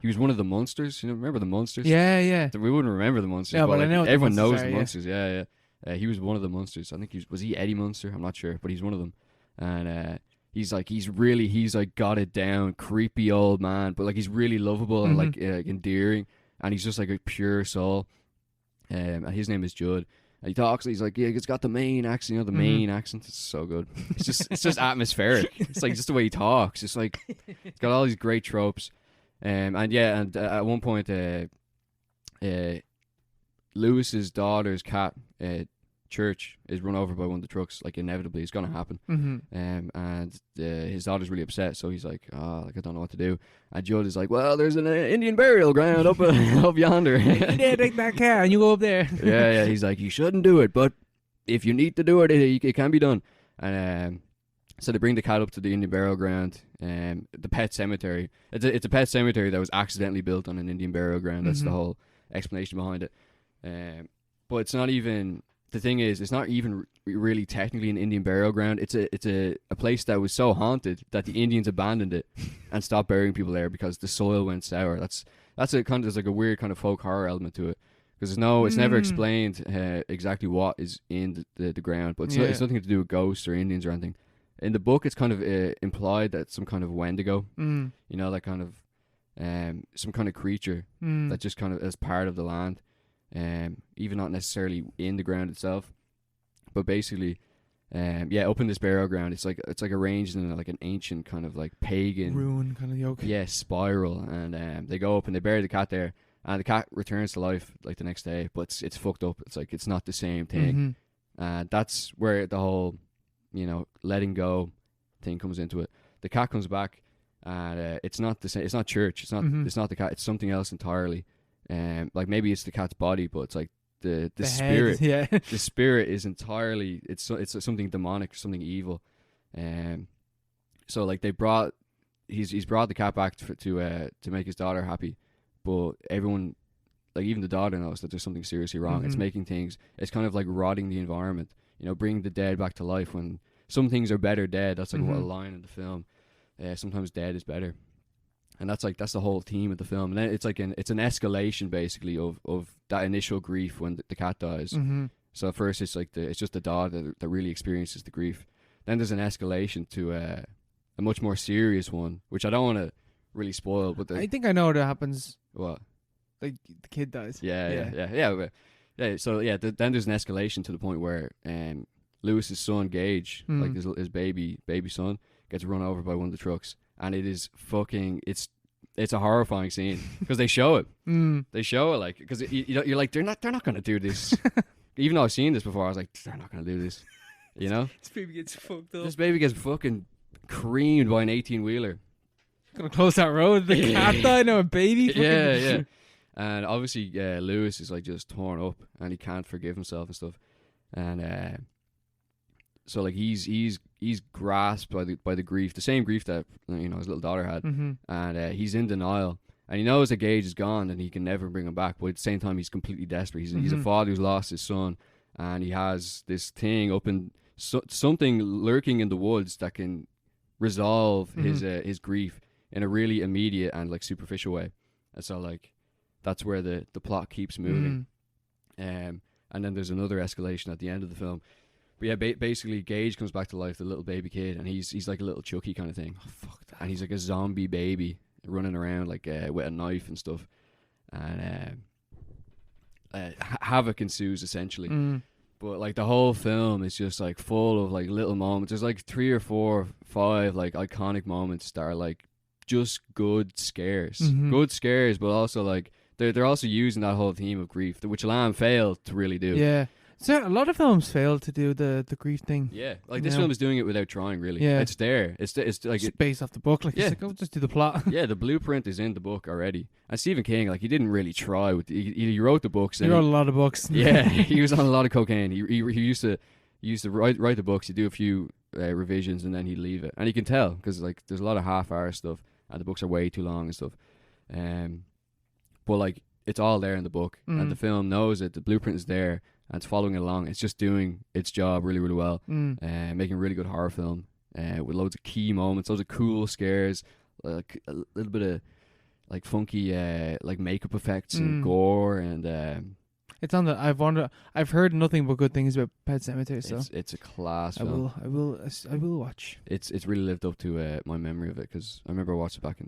was one of the monsters. Remember the monsters? Yeah. We wouldn't remember the monsters. Yeah, but I know everyone knows the monsters. Yeah. He was one of the monsters. I think was he Eddie Munster? I'm not sure, but he's one of them. And he's got it down, creepy old man, but like he's really lovable and like endearing, and he's just like a pure soul. And his name is Judd. And he talks. He's like, it's got the Maine accent. The Maine accent. It's so good. It's just atmospheric. It's like just the way he talks. It's like it's got all these great tropes. And at one point, Lewis's daughter's cat, Church, is run over by one of the trucks. Like inevitably, it's gonna happen. And his daughter's really upset, so he's like, I don't know what to do. And Judd is like, well, there's an Indian burial ground up yonder. Yeah, take that car and you go up there. Yeah. He's like, you shouldn't do it, but if you need to do it, it can be done. And so they bring the cat up to the Indian burial ground, the pet cemetery. It's a pet cemetery that was accidentally built on an Indian burial ground. That's the whole explanation behind it. But it's not even. The thing is, it's not even really technically an Indian burial ground. It's a place that was so haunted that the Indians abandoned it and stopped burying people there because the soil went sour. That's a kind of, there's like a weird kind of folk horror element to it because it's never explained exactly what is in the ground, but it's nothing to do with ghosts or Indians or anything. In the book, it's kind of implied that it's some kind of Wendigo, that kind of some kind of creature that just kind of is part of the land. Even not necessarily in the ground itself, but basically, up in this burial ground, it's like arranged in like an ancient kind of like pagan ruin kind of yoke. Yeah, spiral, and they go up and they bury the cat there, and the cat returns to life like the next day, but it's fucked up. It's like it's not the same thing. That's where the whole, letting go thing comes into it. The cat comes back, and it's not the same. It's not Church. It's not the cat. It's something else entirely. Like maybe it's the cat's body, but it's like the spirit. Head, yeah. The spirit is entirely it's something demonic, something evil. So like he's brought the cat back to make his daughter happy, but everyone, like even the daughter, knows that there's something seriously wrong. It's making things. It's kind of like rotting the environment. Bringing the dead back to life when some things are better dead. That's like what a line in the film. sometimes dead is better. And that's the whole theme of the film. And then it's like it's an escalation basically of that initial grief when the cat dies. Mm-hmm. So at first it's like it's just the dog that really experiences the grief. Then there's an escalation to a much more serious one, which I don't want to really spoil. But I think I know what happens. What? Like the kid dies. Yeah. So then there's an escalation to the point where Lewis's son Gage, like his baby son, gets run over by one of the trucks, and it is fucking it's a horrifying scene because they show it. They show it like because you're like they're not gonna do this. Even though I've seen this before, I was like they're not gonna do this. You know, this baby gets fucked up. This baby gets fucking creamed by an 18-wheeler. Gonna close that road. The cat died. No, a baby. Yeah. And obviously, Lewis is like just torn up, and he can't forgive himself and stuff. And so like he's grasped by the grief, the same grief that his little daughter had, and he's in denial, and he knows that Gage is gone and he can never bring him back. But at the same time, he's completely desperate. He's a father who's lost his son, and he has this thing up in something lurking in the woods that can resolve his grief in a really immediate and like superficial way. And so like that's where the plot keeps moving. And then there's another escalation at the end of the film. But yeah, basically Gage comes back to life, the little baby kid, and he's like a little Chucky kind of thing. Oh, fuck that. And he's like a zombie baby running around like with a knife and stuff. And havoc ensues essentially. But like the whole film is just like full of like little moments. There's like 3 or 4 or 5 like iconic moments that are like just good scares. Good scares, but also like they're also using that whole theme of grief, which Lamb failed to really do. Yeah. So a lot of films fail to do the grief thing. Yeah, like this film is doing it without trying. Really, yeah. It's there. It's like it's based off the book. Like, it's like, oh, just do the plot. Yeah, the blueprint is in the book already. And Stephen King, like, he didn't really try with. He wrote the books. He wrote a lot of books. Yeah, he was on a lot of cocaine. He used to write the books. He'd do a few revisions and then he'd leave it. And you can tell because like there's a lot of half-hour stuff and the books are way too long and stuff. But like it's all there in the book and the film knows it. The blueprint is there. And it's following it along. It's just doing its job really, really well. Making a really good horror film with loads of key moments, loads of cool scares, like a little bit of like funky like makeup effects and gore. And it's on the. I've heard nothing but good things about Pet Sematary. So it's a class film. I will watch. It's really lived up to my memory of it because I remember I watched it back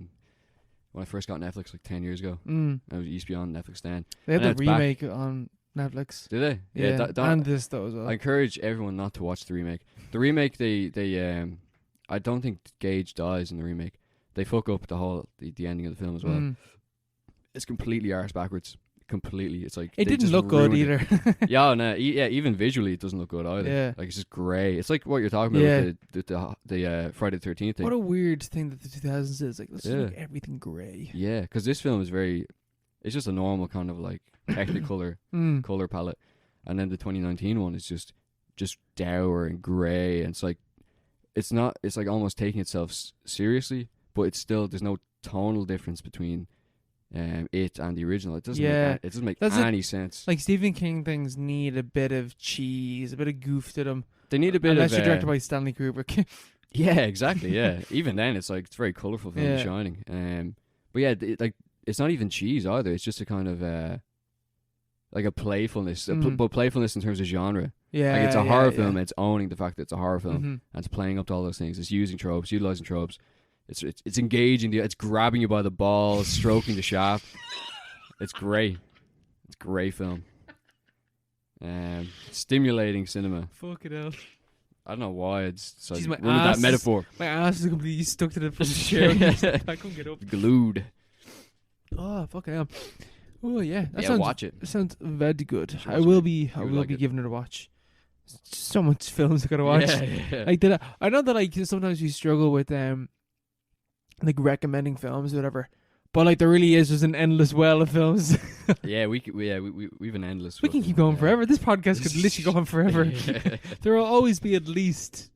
when I first got Netflix like 10 years ago. I used to be on Netflix then. They had the remake on Netflix. Did they? Yeah, and this though as well. I encourage everyone not to watch the remake. The remake, they I don't think Gage dies in the remake. They fuck up the ending of the film as well. It's completely arse backwards. Completely. It's like it didn't look good either. Even visually it doesn't look good either. Yeah. Like it's just grey. It's like what you're talking about with the Friday the 13th thing. What a weird thing that the 2000s is. Like, let's make everything grey. Yeah, because this film is it's just a normal kind of like Technicolor color palette, and then the 2019 one is just dour and grey, and it's like almost taking itself seriously, but it's still there's no tonal difference between it and the original. It doesn't make any sense. Like Stephen King things need a bit of cheese, a bit of goof to them. They need a bit unless you're directed by Stanley Kubrick. Yeah, exactly. Yeah, even then it's like it's very colourful film, The Shining. But yeah, it's not even cheese either. It's just a kind of like a playfulness, but playfulness in terms of genre. Yeah, like it's a horror film. And it's owning the fact that it's a horror film, and it's playing up to all those things. It's using tropes, utilizing tropes. It's engaging you. It's grabbing you by the balls, stroking the shaft. It's great. It's a great film. Stimulating cinema. Fuck it out. I don't know why it's so Jeez, that metaphor. My ass is completely stuck to the front of the chair. I couldn't get up. Glued. Oh, fucking hell. Oh yeah, watch it. That sounds very good. I will be giving it a watch. So much films I gotta watch. Yeah. Like I know that like sometimes we struggle with like recommending films or whatever, but like there really is just an endless well of films. Yeah, we've an endless. We can keep going forever. This podcast could literally go on forever. There will always be at least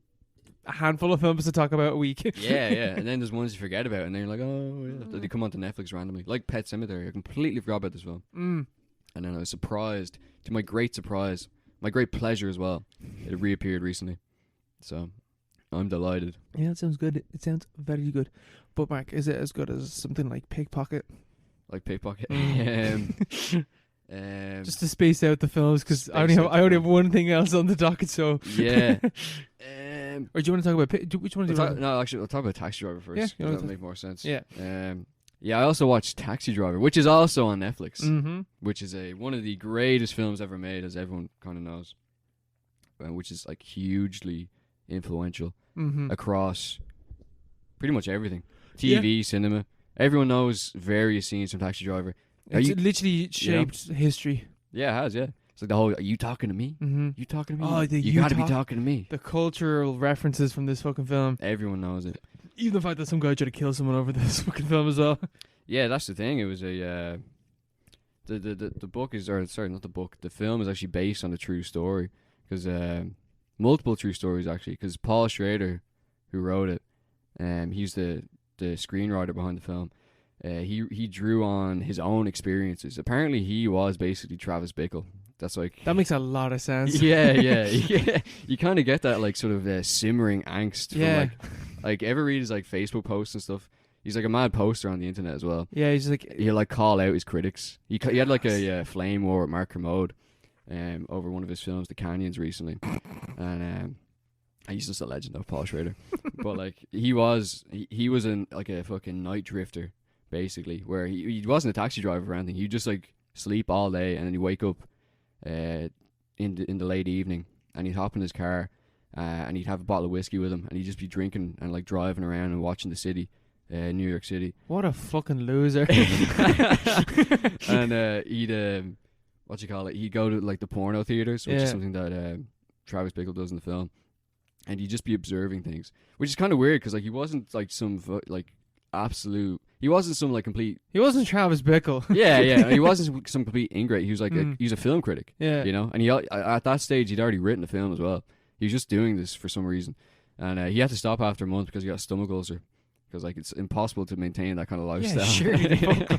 a handful of films to talk about a week. Yeah, and then there's ones you forget about, and then you're like, oh yeah, they come onto Netflix randomly, like Pet Sematary. I completely forgot about this film, and then I was surprised, to my great surprise, my great pleasure as well. It reappeared recently, so I'm delighted. Yeah, it sounds good. It sounds very good. But Mark, is it as good as something like Pickpocket? Like Pickpocket. Just to space out the films, because I only have one thing else on the docket. So yeah. Or do you want to talk about which one? No, actually, I'll talk about Taxi Driver first. Yeah, that'll make more sense. Yeah. Yeah, I also watched Taxi Driver, which is also on Netflix, Mm-hmm. which is one of the greatest films ever made, as everyone kind of knows, which is like hugely influential across pretty much everything. TV, cinema. Everyone knows various scenes from Taxi Driver. It's literally shaped history. Yeah, it has, yeah. It's like the whole, are you talking to me? Mm-hmm. You talking to me? Oh, you gotta be talking to me. The cultural references from this fucking film. Everyone knows it. Even the fact that some guy tried to kill someone over this fucking film as well. Yeah, that's the thing. It was a the book is, or sorry, not the book. The film is actually based on a true story, because multiple true stories actually. Because Paul Schrader, who wrote it, he's the screenwriter behind the film. He drew on his own experiences. Apparently, he was basically Travis Bickle. That's like, that makes a lot of sense. Yeah. You kind of get that like sort of simmering angst. Yeah. From, like ever read his like Facebook posts and stuff. He's like a mad poster on the internet as well. Yeah, he's like, he'll like call out his critics. He had like a flame war with Mark Kermode over one of his films, The Canyons, recently, and he's just a legend of Paul Schrader. But like he was in like a fucking night drifter basically, where he wasn't a taxi driver or anything. He'd just like sleep all day and then he'd wake up in the late evening and he'd hop in his car and he'd have a bottle of whiskey with him and he'd just be drinking and like driving around and watching the city. New York City. What a fucking loser. And he'd what you call it? He'd go to like the porno theaters, which is something that Travis Bickle does in the film, and he'd just be observing things, which is kind of weird because like he wasn't like some like absolute. He wasn't some like complete. He wasn't Travis Bickle. Yeah. He wasn't some complete ingrate. He was like he's a film critic. Yeah, you know, and he at that stage he'd already written a film as well. He was just doing this for some reason, and he had to stop after a month because he got a stomach ulcer. Because like it's impossible to maintain that kind of lifestyle. Yeah,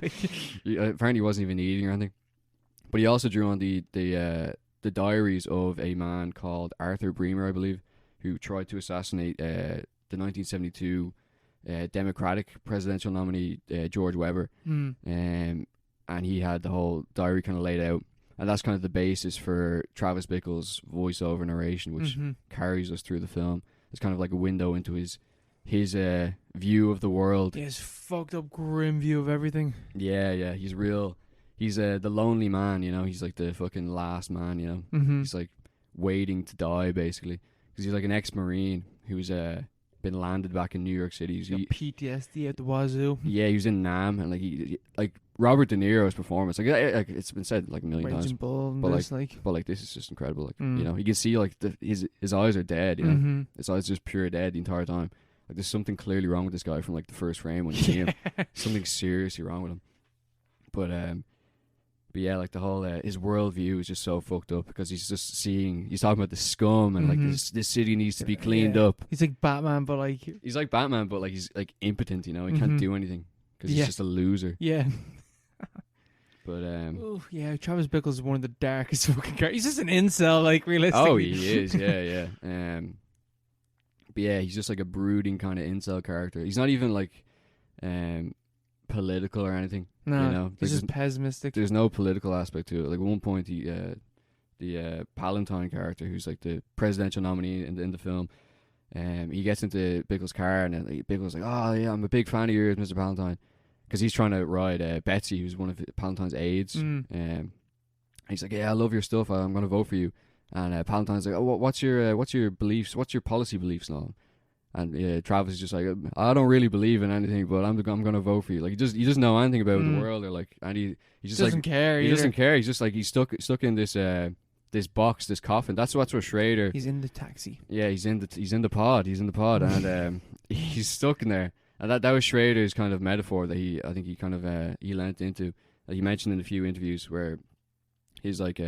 sure. Apparently he wasn't even eating or anything. But he also drew on the diaries of a man called Arthur Bremer, I believe, who tried to assassinate the 1972 Democratic presidential nominee George Weber. And he had the whole diary kind of laid out. And that's kind of the basis for Travis Bickle's voiceover narration, which carries us through the film. It's kind of like a window into his view of the world. His fucked up grim view of everything. Yeah, he's real. He's the lonely man, you know. He's like the fucking last man, you know. He's like waiting to die basically, because he's like an ex-marine who's been landed back in New York City. He's got PTSD at the wazoo. Yeah, he was in Nam, and he like Robert De Niro's performance, like it's been said like a million times, but like this is just incredible. Like you know, you can see like his eyes are dead, you know. His eyes are just pure dead the entire time. Like there's something clearly wrong with this guy from like the first frame when you see him. Something seriously wrong with him. But yeah, like the whole his worldview is just so fucked up because he's talking about the scum and like this city needs to be cleaned up. He's like Batman, but like he's like impotent, you know. He can't do anything because he's just a loser. Yeah. But yeah, Travis Bickle is one of the darkest fucking characters. He's just an incel, like realistically. Oh, he is. Yeah. But yeah, he's just like a brooding kind of incel character. He's not even like political or anything. No, you know? he's just pessimistic. There's no political aspect to it. Like at one point, the Palantine character, who's like the presidential nominee in the film, he gets into Bickle's car and Bickle's like, "Oh yeah, I'm a big fan of yours, Mr. Palantine," because he's trying to ride Betsy, who's one of Palantine's aides. He's like, "Yeah, I love your stuff. I'm going to vote for you." And Palantine's like, "Oh, what's your beliefs? What's your policy beliefs now?" And Travis is just like, "I don't really believe in anything, but I'm gonna vote for you." Like he doesn't know anything about the world, or like, and he just doesn't care. He doesn't care. He's just like he's stuck in this box, this coffin. That's what Schrader. He's in the taxi. Yeah, he's in the pod, and he's stuck in there. And that was Schrader's kind of metaphor that I think he kind of he lent into. That he mentioned in a few interviews where his like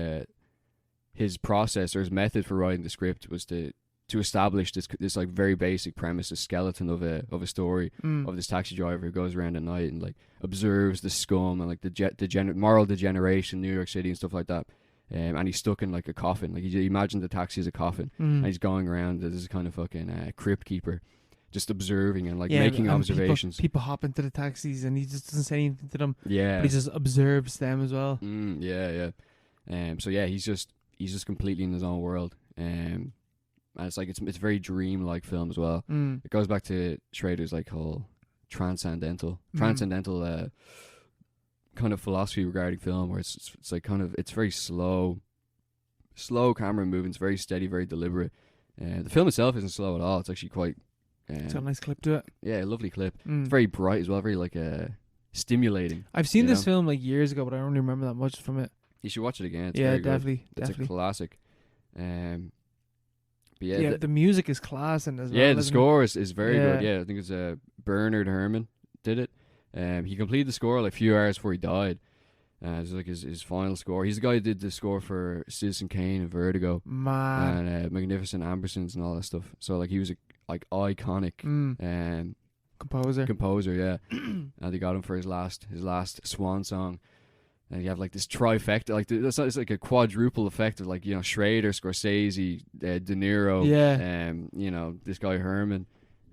his process or his method for writing the script was to establish this like very basic premise, a skeleton of a story of this taxi driver who goes around at night and like observes the scum and like the moral degeneration in New York City and stuff like that. and he's stuck in like a coffin. Like you imagine the taxi as a coffin, and he's going around as this kind of fucking crypt keeper, just observing and like making observations. People hop into the taxis and he just doesn't say anything to them. Yeah, but he just observes them as well. Yeah. So yeah, he's just completely in his own world. And it's like it's a very dream-like film as well. It goes back to Schrader's like whole transcendental kind of philosophy regarding film, where it's like kind of, it's very slow camera movements, very steady, very deliberate. The film itself isn't slow at all. It's actually quite it's got a nice clip to it. Yeah, a lovely clip. It's very bright as well, very like stimulating. I've seen this film like years ago, but I don't really remember that much from it. You should watch it again. It's yeah, very definitely good. It's a classic. But the music is class and as well. Yeah, the score is very good. Yeah, I think it's Bernard Herrmann did it. He completed the score like a few hours before he died. It was like his final score. He's the guy who did the score for Citizen Kane and Vertigo, and Magnificent Ambersons and all that stuff. So like he was a like iconic composer. Yeah, and they got him for his last swan song. And you have like this trifecta, like it's like a quadruple effect of like, you know, Schrader, Scorsese, De Niro, this guy Herman.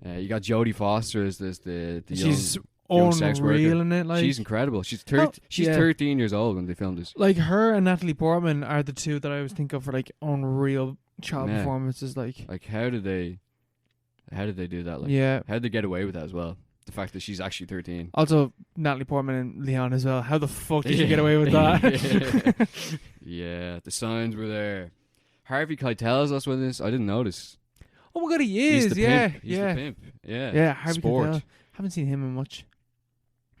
You got Jodie Foster as the young sex worker. In it, like, she's incredible. She's 13 years old when they filmed this. Like her and Natalie Portman are the two that I always think of for like unreal child performances. Like how did they do that? Like, how did they get away with that as well? The fact that she's actually 13. Also, Natalie Portman and Leon as well. How the fuck did she get away with that? Yeah, the signs were there. Harvey Keitel's also in this. I didn't notice. Oh my god, he is. He's the pimp. He's the pimp. Yeah. Harvey Keitel. Haven't seen him in much.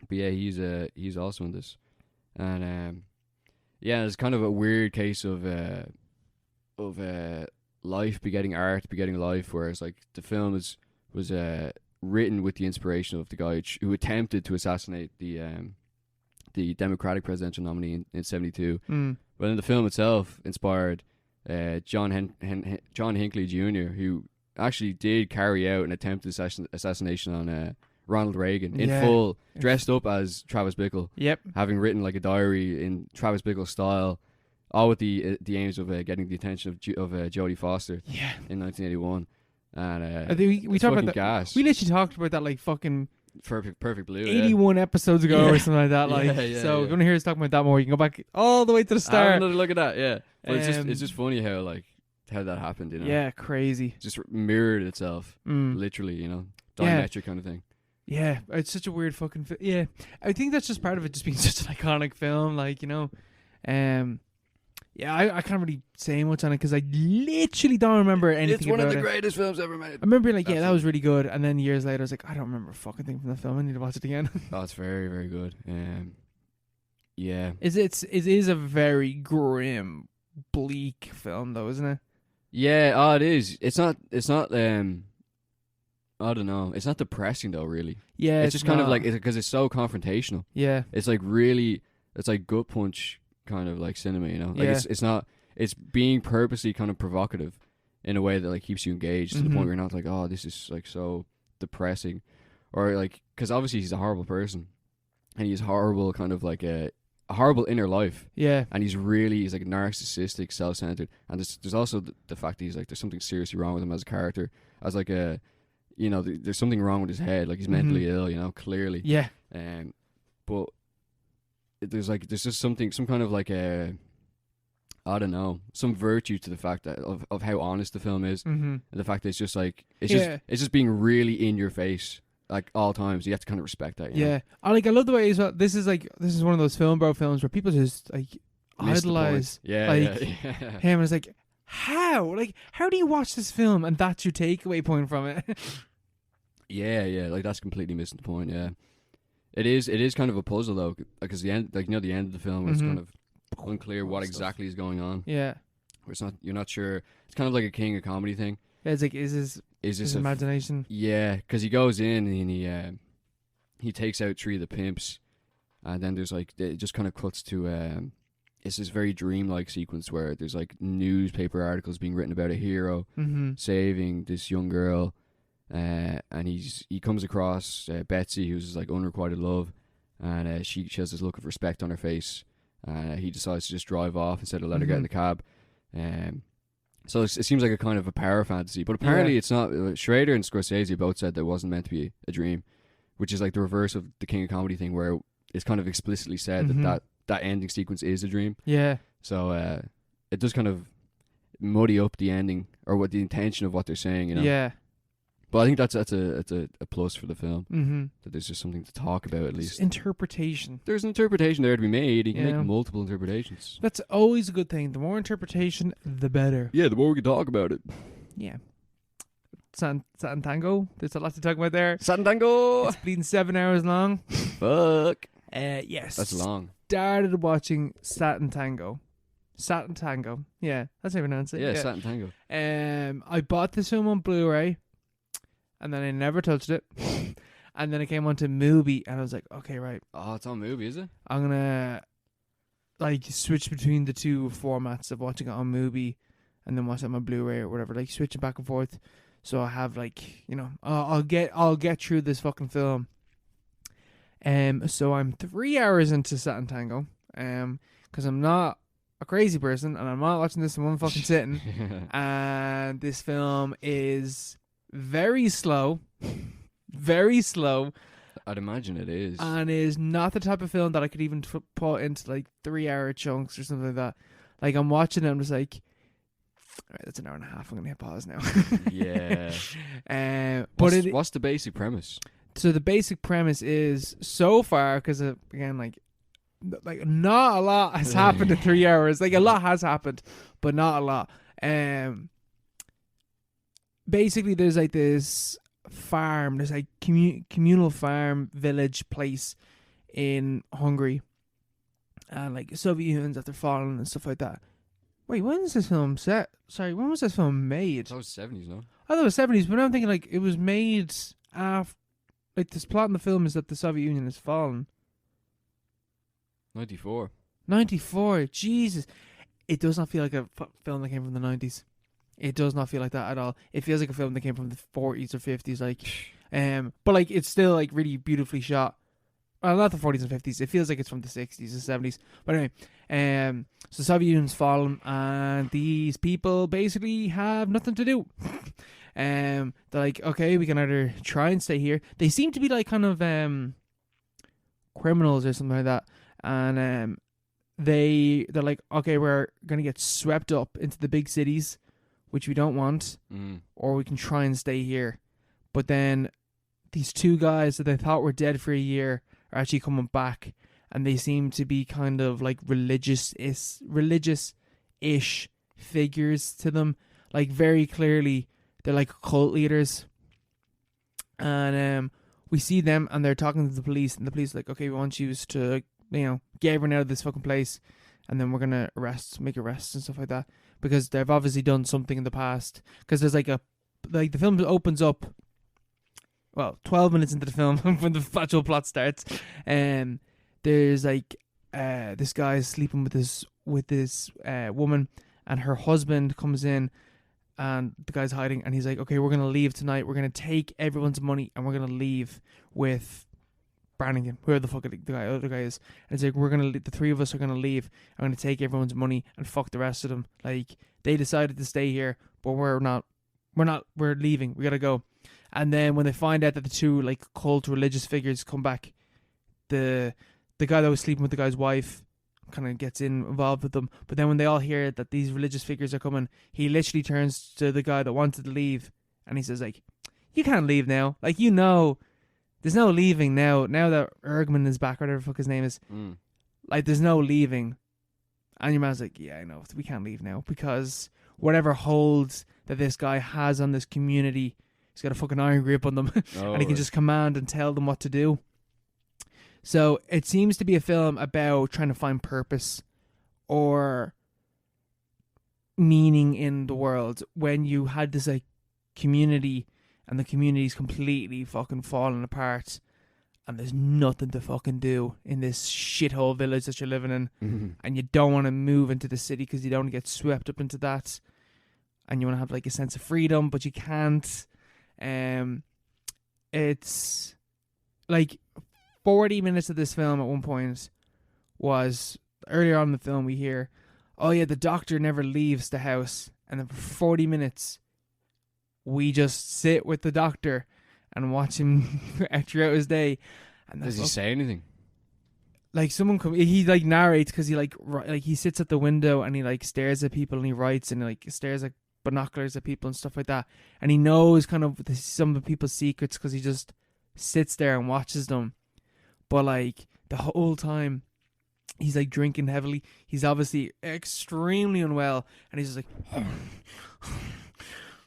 But yeah, he's also in this, and it's kind of a weird case of life begetting art, begetting life. Whereas like the film was written with the inspiration of the guy who attempted to assassinate the Democratic presidential nominee in 72. But in the film itself inspired John Hinckley Jr., who actually did carry out an attempted assassination on Ronald Reagan in full, dressed up as Travis Bickle. Yep. Having written like a diary in Travis Bickle style, all with the aims of getting the attention of Jodie Foster. Yeah. In 1981. And I think we talked about that. Gas. We literally talked about that like fucking Perfect Blue 81 episodes ago or something like that. Like, so if you want to hear us talking about that more, you can go back all the way to the start. Have another look at that. Yeah, but it's just funny how that happened. You know. Yeah, crazy. Just mirrored itself, literally. You know, diametric kind of thing. Yeah, it's such a weird fucking. Yeah, I think that's just part of it, just being such an iconic film. Like, you know, yeah, I can't really say much on it because I literally don't remember anything. It's one of the greatest films ever made. I remember being like, yeah, that was really good, and then years later, I was like, I don't remember a fucking thing from the film. I need to watch it again. Oh, it's very, very good. Yeah, it is a very grim, bleak film, though, isn't it? Yeah, it is. It's not. I don't know. It's not depressing though, really. Yeah, it's just kind of like because it's so confrontational. Yeah, it's like really, it's like gut punch kind of like cinema, you know. Like it's not. It's being purposely kind of provocative in a way that like keeps you engaged to the point where you're not like, oh, this is like so depressing, or like, because obviously he's a horrible person, and he's horrible, kind of like a horrible inner life. Yeah, and he's like narcissistic, self-centered, and there's also the fact that he's like, there's something seriously wrong with him as a character, as like a. You know, there's something wrong with his head. Like, he's mentally ill, you know, clearly. Yeah. But there's just some kind of like I don't know, some virtue to the fact that of how honest the film is, and the fact that it's just like it's just being really in your face like all times. You have to kind of respect that. You know? I love the way as well. This is one of those film bro films where people just like idolize him, and it's like, how do you watch this film and that's your takeaway point from it? yeah, like that's completely missing the point. Yeah, it is kind of a puzzle though, because the end, like, you know, the end of the film, it's kind of unclear what exactly is going on. Yeah, where you're not sure. It's kind of like a King of Comedy thing. Yeah, it's like, is this his imagination? Yeah, because he goes in and he takes out 3 of the pimps, and then there's like, it just kind of cuts to it's this very dreamlike sequence where there's like newspaper articles being written about a hero saving this young girl, and he comes across Betsy, who's like unrequited love, and she has this look of respect on her face, He decides to just drive off instead of let her get in the cab. So it seems like a kind of a power fantasy, but apparently it's not. Schrader and Scorsese both said that it wasn't meant to be a dream, which is like the reverse of the King of Comedy thing, where it's kind of explicitly said that ending sequence is a dream. Yeah. So it does kind of muddy up the ending or what the intention of what they're saying, you know. Yeah. But I think that's a plus for the film. That there's just something to talk about at least. Interpretation. There's an interpretation there to be made. You can make multiple interpretations. That's always a good thing. The more interpretation, the better. Yeah, the more we can talk about it. Yeah. Sátántangó. There's a lot to talk about there. Sátántangó. It's been 7 hours long. Fuck. Yes. That's long. Started watching Sátántangó. Sátántangó. Yeah, that's how you pronounce it. Yeah, Sátántangó. I bought this film on Blu-ray, and then I never touched it. And then it came onto Mubi, and I was like, okay, right. Oh, it's on Mubi, is it? I'm gonna like switch between the two formats of watching it on Mubi and then watch it on my Blu-ray or whatever, like switching back and forth. So I have like, you know, I'll get through this fucking film. So I'm 3 hours into Sátántangó, because I'm not a crazy person and I'm not watching this in one fucking sitting. And this film is very slow. Very slow. I'd imagine it is. And is not the type of film that I could even put into like 3 hour chunks or something like that. Like I'm watching it, I'm just like, all right, that's an hour and a half. I'm going to hit pause now. Yeah. What's the basic premise? So the basic premise is, so far, because again, like not a lot has happened in 3 hours. Like a lot has happened, but not a lot. Basically, there's like this farm, there's like communal farm village place in Hungary, and like Soviet Unions after falling and stuff like that. Wait, when is this film set? Sorry, when was this film made? That was 70s, no? I thought it was 70s, but I'm thinking like it was made after. Like this plot in the film is that the Soviet Union has fallen. 94. 94, Jesus. It does not feel like a film that came from the 90s. It does not feel like that at all. It feels like a film that came from the 40s or 50s, like, but like it's still like really beautifully shot. Well, not the 40s and 50s. It feels like it's from the 60s and 70s. But anyway, so Soviet Union's fallen, and these people basically have nothing to do. They're like, okay, we can either try and stay here. They seem to be like kind of criminals or something like that, and they're like, okay, we're gonna get swept up into the big cities, which we don't want, or we can try and stay here. But then these two guys that they thought were dead for a year are actually coming back, and they seem to be kind of like religious-ish figures to them, like very clearly. They're like cult leaders. And we see them, and they're talking to the police, and the police are like, okay, we want you to, you know, get everyone out of this fucking place, and then we're going to make arrests and stuff like that, because they've obviously done something in the past. Because there's like the film opens up, well, 12 minutes into the film when the actual plot starts, and there's like this guy sleeping with this woman, and her husband comes in, and the guy's hiding, and he's like, okay, we're going to leave tonight. We're going to take everyone's money, and we're going to leave with Brannigan, whoever the fuck the other guy is. And it's like, the three of us are going to leave. I'm going to take everyone's money and fuck the rest of them. Like, they decided to stay here, but we're leaving. We got to go. And then when they find out that the two, like, cult religious figures come back, the guy that was sleeping with the guy's wife kind of gets involved with them. But then when they all hear that these religious figures are coming, he literally turns to the guy that wanted to leave, and he says, like, you can't leave now. Like, you know, there's no leaving now. Now that Ergman is back, or whatever the fuck his name is, like, there's no leaving. And your man's like, yeah, I know, we can't leave now, because whatever holds that this guy has on this community, he's got a fucking iron grip on them, and he can just command and tell them what to do. So it seems to be a film about trying to find purpose or meaning in the world when you had this like community, and the community's completely fucking falling apart, and there's nothing to fucking do in this shithole village that you're living in, and you don't want to move into the city because you don't want to get swept up into that, and you want to have like a sense of freedom, but you can't. It's like 40 minutes of this film at one point was earlier on in the film we hear, oh yeah, the doctor never leaves the house, and then for 40 minutes we just sit with the doctor and watch him throughout his day. And does he say anything? Like someone he like narrates, because he like he sits at the window and he like stares at people and he writes, and he like stares at binoculars at people and stuff like that, and he knows kind of some of the people's secrets because he just sits there and watches them. But like the whole time he's like drinking heavily. He's obviously extremely unwell, and he's just like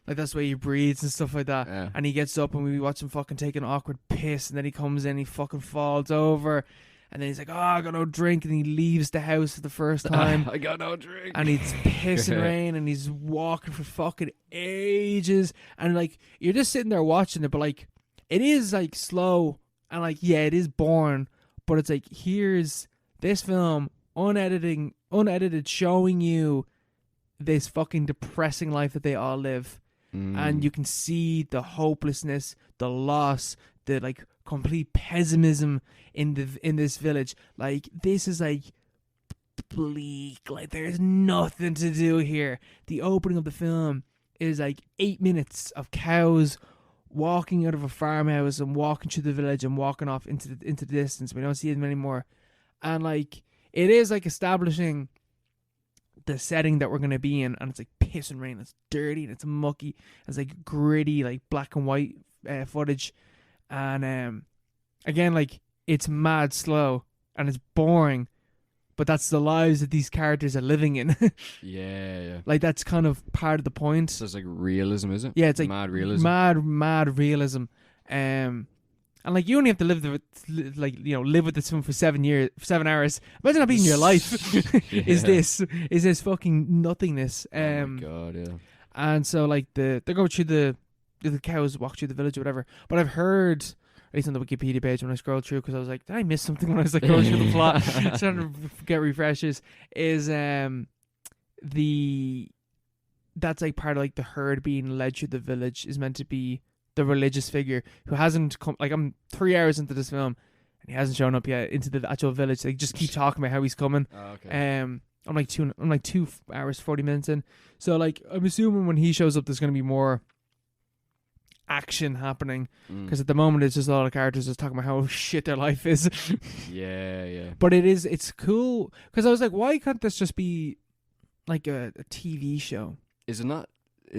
like that's the way he breathes and stuff like that. Yeah. And he gets up and we watch him fucking take an awkward piss, and then he comes in, he fucking falls over, and then he's like, oh, I got no drink, and he leaves the house for the first time. I got no drink. And it's pissing rain, and he's walking for fucking ages, and like you're just sitting there watching it, but like it is like slow, and like yeah, it is boring, but it's like, here's this film unedited showing you this fucking depressing life that they all live. And you can see the hopelessness, the loss, the like complete pessimism in this village. Like this is like bleak. Like there's nothing to do here. The opening of the film is like 8 minutes of cows walking out of a farmhouse and walking through the village and walking off into the distance. We don't see them anymore, and like it is like establishing the setting that we're going to be in, and it's like piss and rain, it's dirty and it's mucky, it's like gritty, like black and white footage, and again, like it's mad slow and it's boring, but that's the lives that these characters are living in. yeah Like that's kind of part of the point. So it's like realism, is it? Yeah, it's like mad realism. Mad realism. And like you only have to live with this film for 7 hours. Imagine that being your life. Yeah. Is this fucking nothingness? Oh my god, yeah. And so like they go through the cows walk through the village or whatever. But I've heard, at least on the Wikipedia page when I scrolled through, because I was like, did I miss something when I was like going through the plot? Trying to get refreshes. Is that's like part of like the herd being led through the village is meant to be the religious figure who hasn't come. Like I'm 3 hours into this film and he hasn't shown up yet into the actual village. They just keep talking about how he's coming. Oh, okay. I'm like 2 hours 40 minutes in, so like I'm assuming when he shows up there's going to be more action happening, because at the moment it's just a lot of characters just talking about how shit their life is. yeah But it's cool, because I was like, why can't this just be like a TV show? Is it not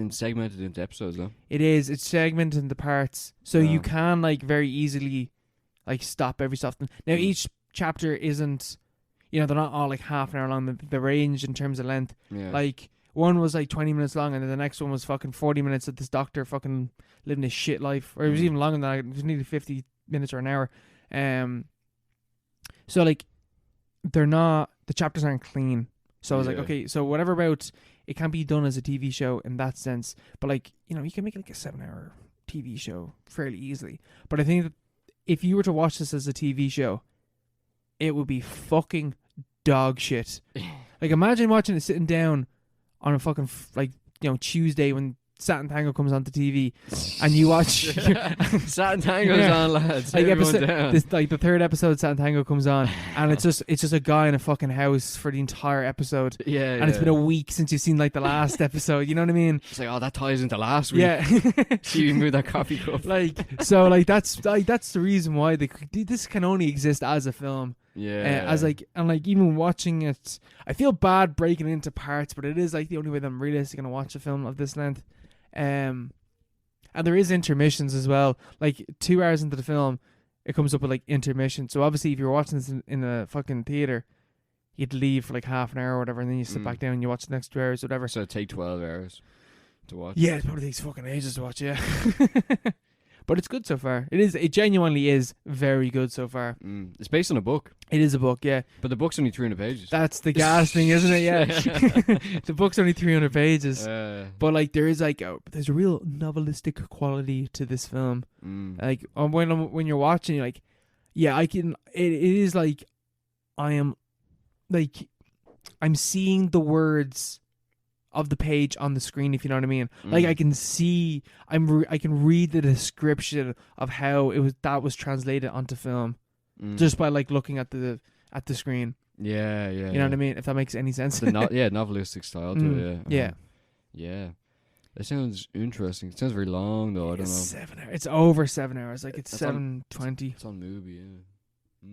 segmented into episodes though? It's segmented into parts, so you can like very easily like stop every so often. Now each chapter isn't, they're not all like half an hour long. The range in terms of length, like one was like 20 minutes long, and then the next one was fucking 40 minutes of this doctor fucking living his shit life, or it was even longer than that. It was nearly 50 minutes or an hour. So like the chapters aren't clean. So I was like, okay, so whatever about it can be done as a TV show in that sense, but like, you can make like a 7-hour TV show fairly easily. But I think that if you were to watch this as a TV show, it would be fucking dog shit. Like imagine watching it sitting down on a fucking Tuesday when Sátántangó comes onto TV, and you watch Sátántangó's on, lads. Like down. The third episode, Sátántangó comes on, and it's just a guy in a fucking house for the entire episode. Yeah, and it's been a week since you've seen like the last episode. You know what I mean? It's like, oh, that ties into last week. Yeah, see, you move that coffee cup. that's the reason why this can only exist as a film. Yeah, even watching it, I feel bad breaking it into parts, but it is like the only way that I'm realistically gonna watch a film of this length. And there is intermissions as well. Like 2 hours into the film, it comes up with like intermission. So obviously, if you're watching this in a fucking theater, you'd leave for like half an hour or whatever, and then you sit back down and you watch the next 2 hours or whatever. So it'd take 12 hours to watch. Yeah, it probably takes fucking ages to watch. Yeah. But it's good so far. It genuinely is very good so far. It's based on a book. It is a book, yeah. But the book's only 300 pages. That's the gas thing, isn't it? Yeah. The book's only 300 pages. But like there is like there's a real novelistic quality to this film. Like when you're watching, you're like, yeah, I can. It is like I'm seeing the words of the page on the screen, if you know what I mean. Like I can see, I can read the description of how that was translated onto film, just by like looking at the screen. Yeah, yeah. You know what I mean? If that makes any sense. Novelistic style to it. Yeah. Yeah. That sounds interesting. It sounds very long though. I don't know. 7 hours. It's over 7 hours. Like it's That's 7:20. It's on movie. Yeah.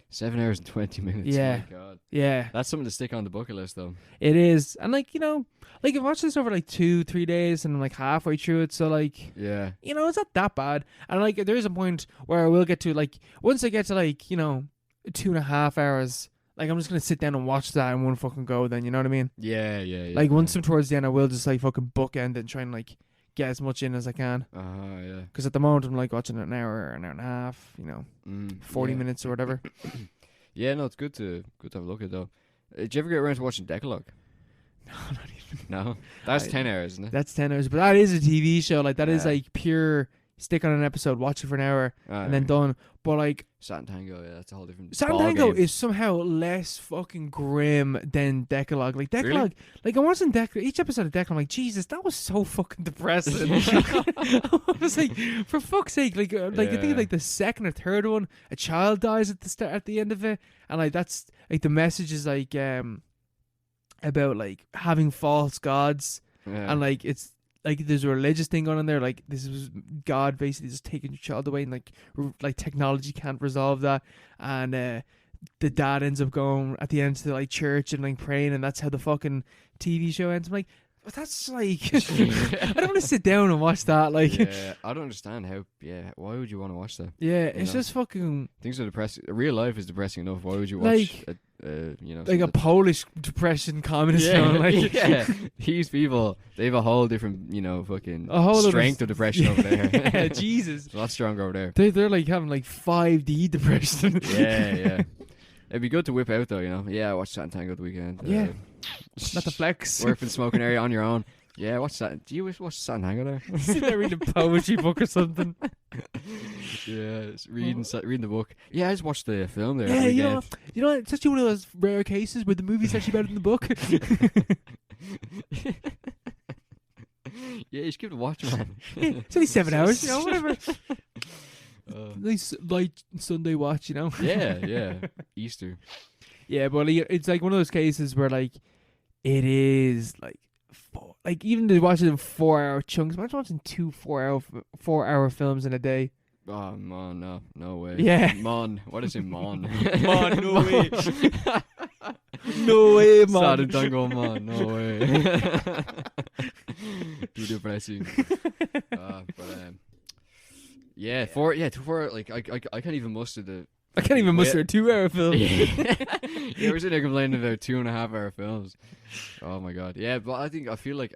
7 hours and 20 minutes. Yeah. My God. Yeah. That's something to stick on the bucket list though. It is. And like, you know, like I've watched this over like 2-3 days and I'm like halfway through it. So like, Yeah. you know, it's not that bad. And like there is a point where I will get to like, once I get to like, you know, 2.5 hours, like I'm just gonna sit down and watch that in one fucking go then, you know what I mean? Yeah, yeah, yeah. Like once I'm towards the end, I will just like fucking bookend it and try and like get as much in as I can. Yeah. Because at the moment I'm like watching an hour and a half, you know, 40 minutes or whatever. Yeah, no, it's good to have a look at though. Did you ever get around to watching Decalogue? No, not even. No, that's 10 hours, isn't it? That's 10 hours, but that is a TV show. Like that is Yeah. like pure stick on an episode, watch it for an hour, and then done. But like Sátántangó, yeah, that's a whole different. Sátántangó is somehow less fucking grim than Decalogue. Like Decalogue, Really? like I watching each episode of Decalogue, I'm like, Jesus, that was so fucking depressing. I was like, for fuck's sake, like I think like the second or third one, a child dies at the end of it, and like that's like the message is like about like having false gods, and like it's. Like there's a religious thing going on there. Like this is God basically just taking your child away, and like technology can't resolve that. And the dad ends up going at the end to like church and like praying, and that's how the fucking TV show ends. I'm like, but that's like I don't want to sit down and watch that. Like, yeah, I don't understand how. Yeah, why would you want to watch that? Yeah, it's just fucking. Things are depressing. Real life is depressing enough. Why would you watch? Like a Polish depression communist film. Like, yeah, these people, they have a whole different, fucking strength of depression over there. Yeah, Jesus, it's a lot stronger over there. They're like having like 5D depression. Yeah. It'd be good to whip out though, Yeah, watch Sátántangó the weekend. Yeah, not the flex. Work in the smoking area on your own. Yeah, watch that. Do you watch Sátántangó there? Sit there reading a poetry book or something. Yeah, reading the book. Yeah, I just watched the film there. Yeah, you know, it's actually one of those rare cases where the movie's actually better than the book. Yeah, you should give it a watch, man. Yeah, it's only 7 hours, whatever. Nice light Sunday watch, Yeah, Easter. Yeah, but it's like one of those cases where like it is like even to watch it in 4-hour chunks. Imagine watching 2 4-hour films in a day. Oh, man, no way. Yeah. Mon. What is it, mon? Mon, no way. No way, mon. Sátántangó, mon. No way. Too depressing. Yeah, 4, like, I can't even muster the... I can't even muster a 2-hour film. Yeah, we're sitting there complaining about 2.5-hour films. Oh my God. Yeah, but I feel like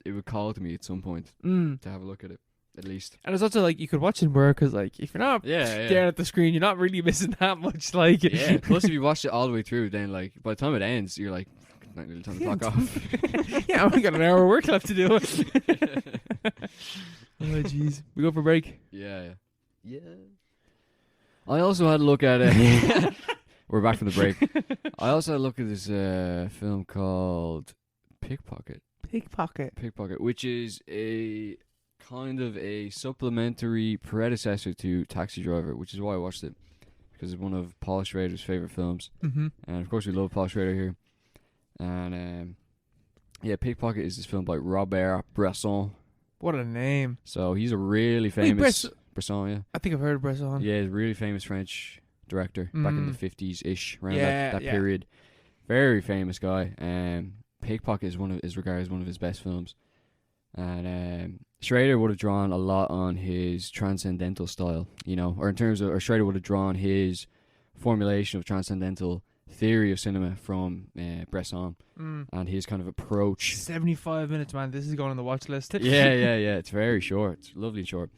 it would call to me at some point to have a look at it, at least. And it's also like you could watch it in work because like if you're not staring at the screen, you're not really missing that much. Like Plus, if you watch it all the way through, then like by the time it ends, you're like, not really time to clock off. Yeah, we got an hour of work left to do. Oh jeez, we go for a break. Yeah. I also had a look at it. We're back from the break. I also had a look at this film called Pickpocket, which is a kind of a supplementary predecessor to Taxi Driver, which is why I watched it, because it's one of Paul Schrader's favorite films. And of course we love Paul Schrader here. And Pickpocket is this film by Robert Bresson. What a name. So he's a really famous... Bresson, yeah. I think I've heard of Bresson. Yeah, he's a really famous French director back in the 50s-ish, around that yeah. period. Very famous guy. Pickpocket is regarded as one of his best films. And Schrader would have drawn a lot on his transcendental style, or Schrader would have drawn his formulation of transcendental theory of cinema from Bresson and his kind of approach. 75 minutes, man. This is going on the watch list. Yeah. It's very short. It's lovely short.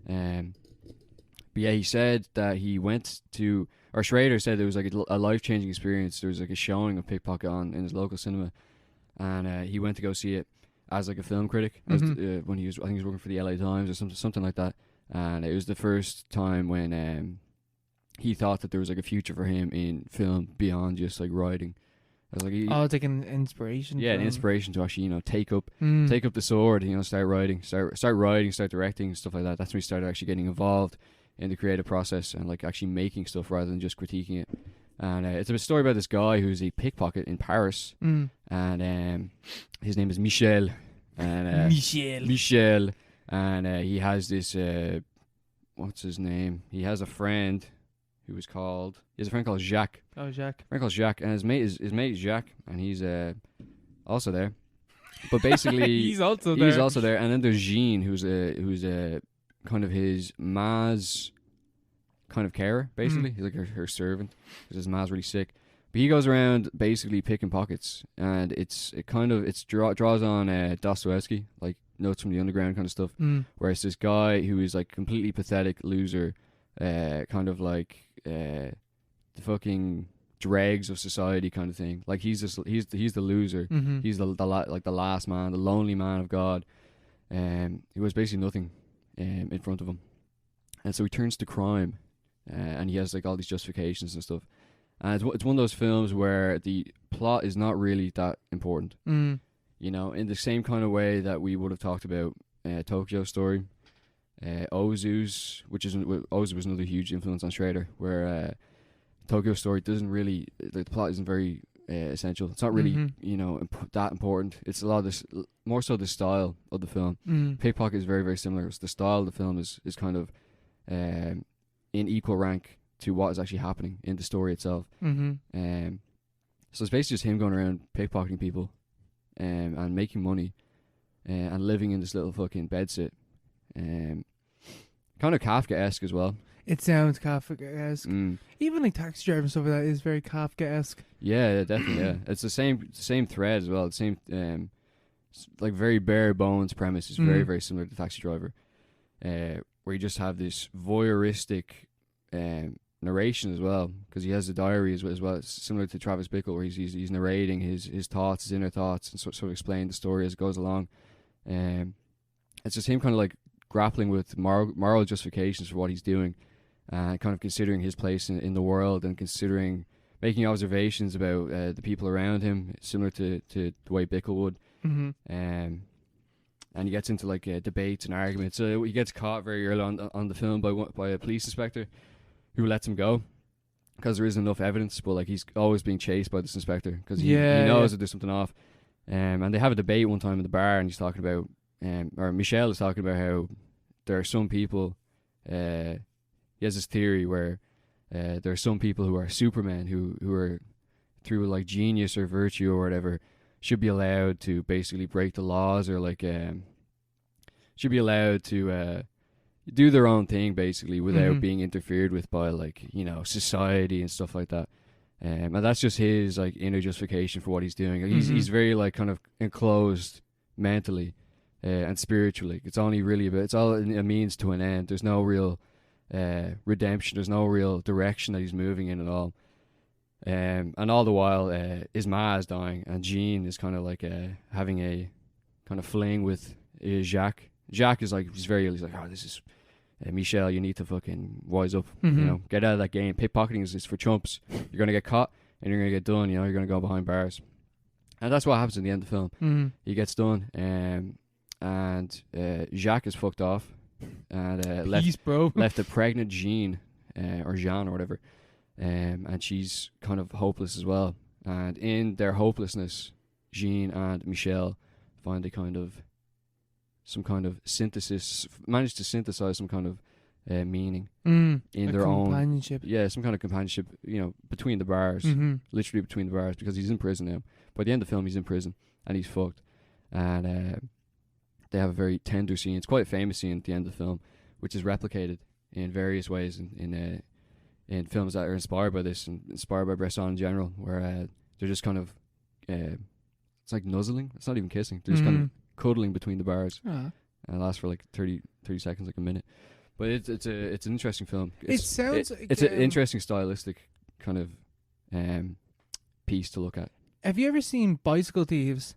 But yeah, he said that he went to, or Schrader said there was like a life-changing experience. There was like a showing of Pickpocket in his local cinema, and he went to go see it as like a film critic when he was, I think he was working for the LA Times or something like that. And it was the first time when he thought that there was like a future for him in film beyond just like writing. It's like an inspiration. Yeah, an inspiration to actually, take up the sword, start writing, start directing, stuff like that. That's when he started actually getting involved in the creative process and like actually making stuff rather than just critiquing it. And it's a story about this guy who's a pickpocket in Paris, and his name is Michel. And Michel, and he has this what's his name? He has a friend who is called. He has a friend called Jacques. Oh, Jacques. A friend called Jacques, and his mate is Jacques, and he's also there. But basically, he's also there. And then there's Jean, who's kind of his ma's kind of carer, basically. He's like her servant, because his ma's really sick. But he goes around basically picking pockets, and it draws on Dostoevsky, like Notes from the Underground kind of stuff. Where it's this guy who is like completely pathetic loser, kind of like the fucking dregs of society kind of thing. Like he's the loser. He's the last man, the lonely man of God. He was basically nothing in front of him, and so he turns to crime, and he has like all these justifications and stuff. And it's one of those films where the plot is not really that important. You know, in the same kind of way that we would have talked about Tokyo Story, Ozu's, Ozu was another huge influence on Schrader, where Tokyo Story doesn't really, the plot isn't very essential. It's not really, that important. It's a lot of this, more so the style of the film. Pickpocket is very, very similar. The style of the film is kind of in equal rank to what is actually happening in the story itself. So it's basically just him going around pickpocketing people and making money and living in this little fucking bedsit. Kind of Kafka-esque as well. It sounds Kafka-esque. Even like Taxi Driver and stuff like that is very Kafka-esque. Yeah, definitely. Yeah, it's the same thread as well. The same like very bare bones premise is very, very similar to Taxi Driver, where you just have this voyeuristic narration as well, because he has a diary as well. It's similar to Travis Bickle, where he's narrating his thoughts, his inner thoughts, and sort of explaining the story as it goes along. It's just him kind of like grappling with moral justifications for what he's doing, and kind of considering his place in the world, and making observations about the people around him, similar to the way Bickle would. And he gets into like debates and arguments. So he gets caught very early on the film by a police inspector who lets him go because there isn't enough evidence. But like he's always being chased by this inspector because he knows that there's something off. And they have a debate one time in the bar, and he's talking about, or Michelle is talking about how there are some people. He has this theory where there are some people who are supermen who are, through like genius or virtue or whatever, should be allowed to basically break the laws, or like should be allowed to do their own thing basically without being interfered with by like, society and stuff like that. And that's just his like inner justification for what he's doing. Like, he's very like kind of enclosed mentally and spiritually. It's only really it's all a means to an end. There's no real redemption. There's no real direction that he's moving in at all. And all the while, his ma is dying, and Jean is kind of like having a kind of fling with Jacques. Jacques is like, he's like, oh, this is Michel, you need to fucking wise up, get out of that game. Pickpocketing is for chumps. You're gonna get caught and you're gonna get done. You're gonna go behind bars, and that's what happens in the end of the film. He gets done, and Jacques is fucked off, and left a pregnant Jean, or Jean or whatever. And she's kind of hopeless as well. And in their hopelessness, Jean and Michel find some kind of synthesis, manage to synthesize some kind of meaning in their own companionship. Yeah, some kind of companionship, between the bars, literally between the bars, because he's in prison now. By the end of the film, he's in prison and he's fucked. And they have a very tender scene. It's quite a famous scene at the end of the film, which is replicated in various ways in films that are inspired by this and inspired by Bresson in general, where they're just kind of it's like nuzzling. It's not even kissing. They're just kind of cuddling between the bars, and it lasts for like 30 seconds, like a minute. But it's an interesting film. It's an interesting stylistic kind of piece to look at. Have you ever seen Bicycle Thieves?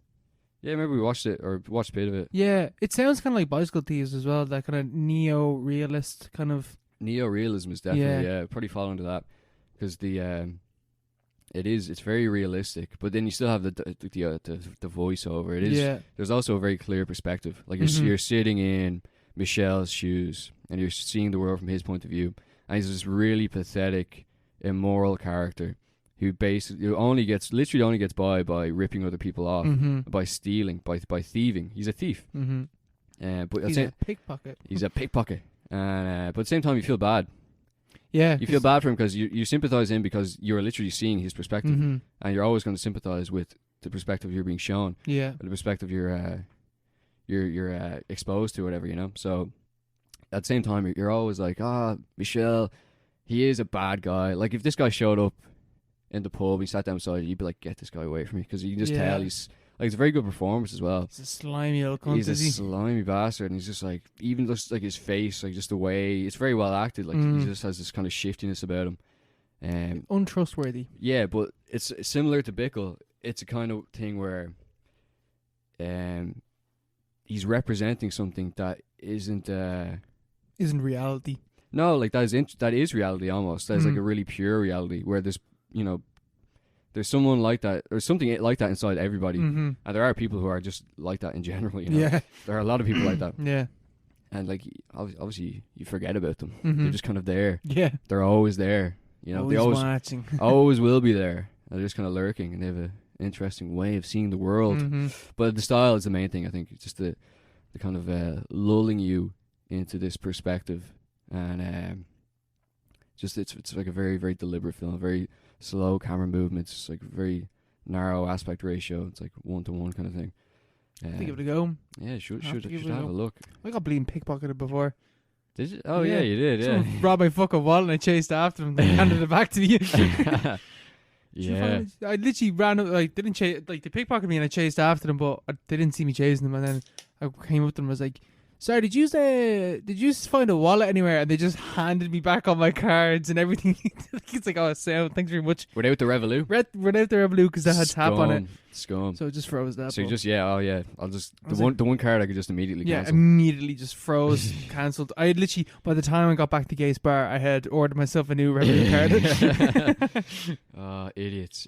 Yeah, maybe we watched it, or watched a bit of it. Yeah, it sounds kind of like Bicycle Thieves as well. That kind of neo-realist kind of. Neo-realism is definitely probably fall into that, because it's very realistic, but then you still have the voiceover. It is there's also a very clear perspective. Like you're sitting in Michel's shoes and you're seeing the world from his point of view, and he's this really pathetic, immoral character who literally only gets by ripping other people off, by stealing, by thieving. He's a thief. But he's a pickpocket. He's a pickpocket. And but at the same time, you feel bad. Yeah, you feel bad for him because you sympathize him because you're literally seeing his perspective, and you're always going to sympathize with the perspective you're being shown. Yeah, the perspective you're exposed to, whatever, you know. So at the same time, you're always like, Michelle, he is a bad guy. Like if this guy showed up in the pub, he sat down beside you, you'd be like, get this guy away from me, because you can just tell he's like, it's a very good performance as well. He's a slimy old cunt. He's a slimy bastard, and he's just like, even just like his face, like just the way it's very well acted. Like he just has this kind of shiftiness about him. Untrustworthy. Yeah, but it's similar to Bickle. It's a kind of thing where, he's representing something that isn't reality. No, like that is reality almost. That is like a really pure reality where there's, you know, there's someone like that, or something like that inside everybody, and there are people who are just like that in general. You know, there are a lot of people like that. Yeah, and like obviously you forget about them. They're just kind of there. Yeah, they're always there. You know, always they always watching. always will be there. They're just kind of lurking, and they have an interesting way of seeing the world. But the style is the main thing, I think. It's just the kind of lulling you into this perspective, and just it's like a very, very deliberate film, very slow camera movements, it's like very narrow aspect ratio. It's like 1-to-1 kind of thing. Give it a go. Yeah, should have a look. I got bleeding pickpocketed before. Did you? Oh yeah, you did. Yeah. Someone robbed my fucking wallet and I chased after them. They handed it back to me. Yeah. I literally ran up, like, didn't chase, like, they pickpocketed me and I chased after them, but they didn't see me chasing them. And then I came up to them and was like, sorry, did you find a wallet anywhere? And they just handed me back all my cards and everything. It's like, oh, sound, thanks very much. Without the Revolut? Without the Revolut, because they had tap on it. Scum. So it just froze that. So you just, I'll just, the one card I could just immediately cancel. Yeah, immediately just froze, cancelled. I had literally, by the time I got back to Gates Bar, I had ordered myself a new Revolut card. Idiots.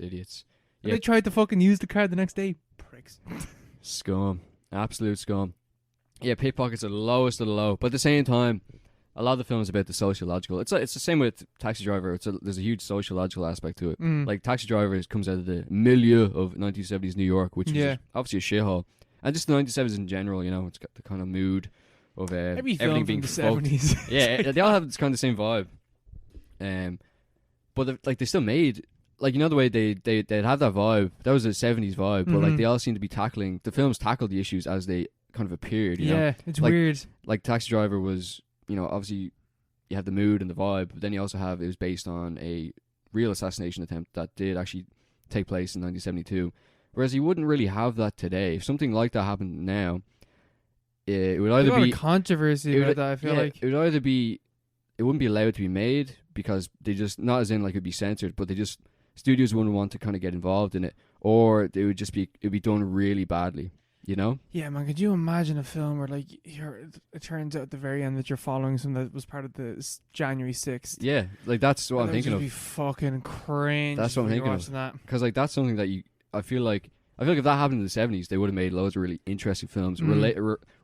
And I tried to fucking use the card the next day. Pricks. Scum. Absolute scum. Yeah, pickpockets are the lowest of the low. But at the same time, a lot of the film is about the sociological. It's the same with Taxi Driver. There's a huge sociological aspect to it. Like Taxi Driver comes out of the milieu of 1970s New York, which was obviously a shithole. And just the 1970s in general, you know, it's got the kind of mood of everything being the fucked. 70s. Yeah, they all have this kind of same vibe. But they still made, like, you know, the way they'd have that vibe. That was a 70s vibe. But like they all seem to be tackling, the films tackled the issues as they kind of appeared, you know? Yeah, it's like, weird. Like Taxi Driver was, you know, obviously you have the mood and the vibe, but then you also have, it was based on a real assassination attempt that did actually take place in 1972. Whereas you wouldn't really have that today. If something like that happened now, it would either be controversy about that. I feel like it would either be, it wouldn't be allowed to be made because they just, not as in like it'd be censored, but studios wouldn't want to kind of get involved in it, or it'd be done really badly. You know? Yeah, man. Could you imagine a film where, like, it turns out at the very end that you're following something that was part of the January 6th? Yeah, like that's what I'm thinking of. That would be fucking cringe. That's what I'm thinking of. Because like that's something that I feel like if that happened in the 70s, they would have made loads of really interesting films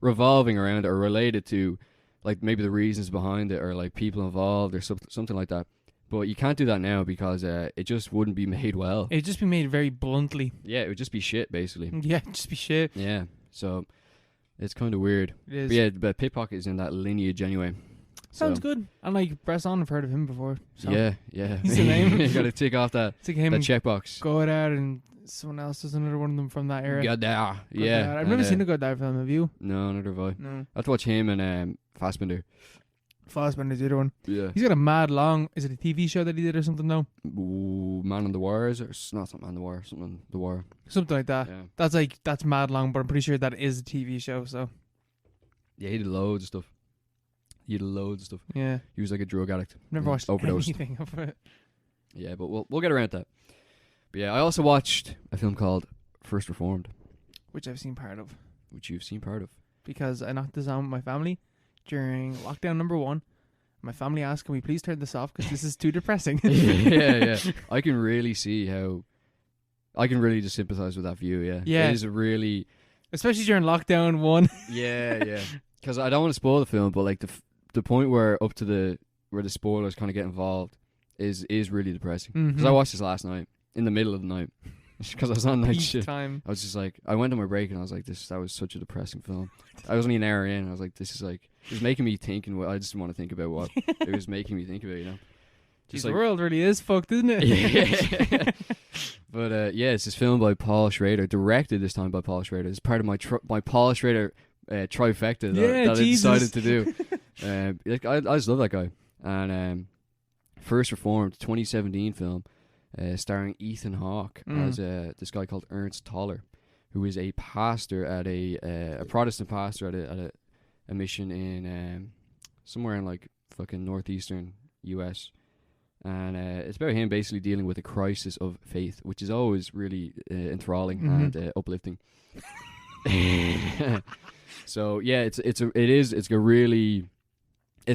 revolving around it or related to, like, maybe the reasons behind it or like people involved or something like that. But you can't do that now because it just wouldn't be made well. It'd just be made very bluntly. Yeah, it would just be shit, basically. Yeah, it'd just be shit. Yeah, so it's kind of weird. It is. But yeah, but Pickpocket is in that lineage anyway. Sounds good. And like Bresson, I've heard of him before. So. Yeah. He's the name. You got to tick off that checkbox. Godard and someone else is another one of them from that era. Godard. Yeah. I've never seen a Godard film. Have you? No, neither have I. No. I have to watch him and Fassbender. Fassbender's the other one. Yeah. He's got a mad long. Is it a TV show that he did or something now? Ooh, Man on the Wire, is it? Not Man on the Wire. Something on the Wire. Something like that. Yeah. That's mad long, but I'm pretty sure that is a TV show. So. Yeah, he did loads of stuff. Yeah. He was like a drug addict. Never watched overdosed. anything of it. Yeah, but we'll get around to that. But yeah, I also watched a film called First Reformed, which I've seen part of. Which you've seen part of. Because I knocked this on with my family during lockdown number 1. My family asked, can we please turn this off because this is too depressing. yeah. I can really see how... I can really just sympathize with that view, yeah. Yeah. It is really... Especially during lockdown 1. Yeah. Because I don't want to spoil the film, but like the point where up to where the spoilers kind of get involved is really depressing. Because I watched this last night. in the middle of the night because I was on night Peak shift. time. I was just like, I went on my break and I was like, that was such a depressing film. I was only an hour in. I was like, this is like, it was making me think, and I just want to think about what it was making me think about, you know. Jeez, the world really is fucked, isn't it? Yeah. But yeah, it's this film by Paul Schrader, directed this time by Paul Schrader. It's part of my Paul Schrader trifecta that I decided to do. I just love that guy. And First Reformed, 2017 film, starring Ethan Hawke as this guy called Ernst Toller, who is a pastor at a Protestant pastor at a mission in somewhere in like fucking northeastern US. And it's about him basically dealing with a crisis of faith, which is always really enthralling and uplifting. So yeah, it's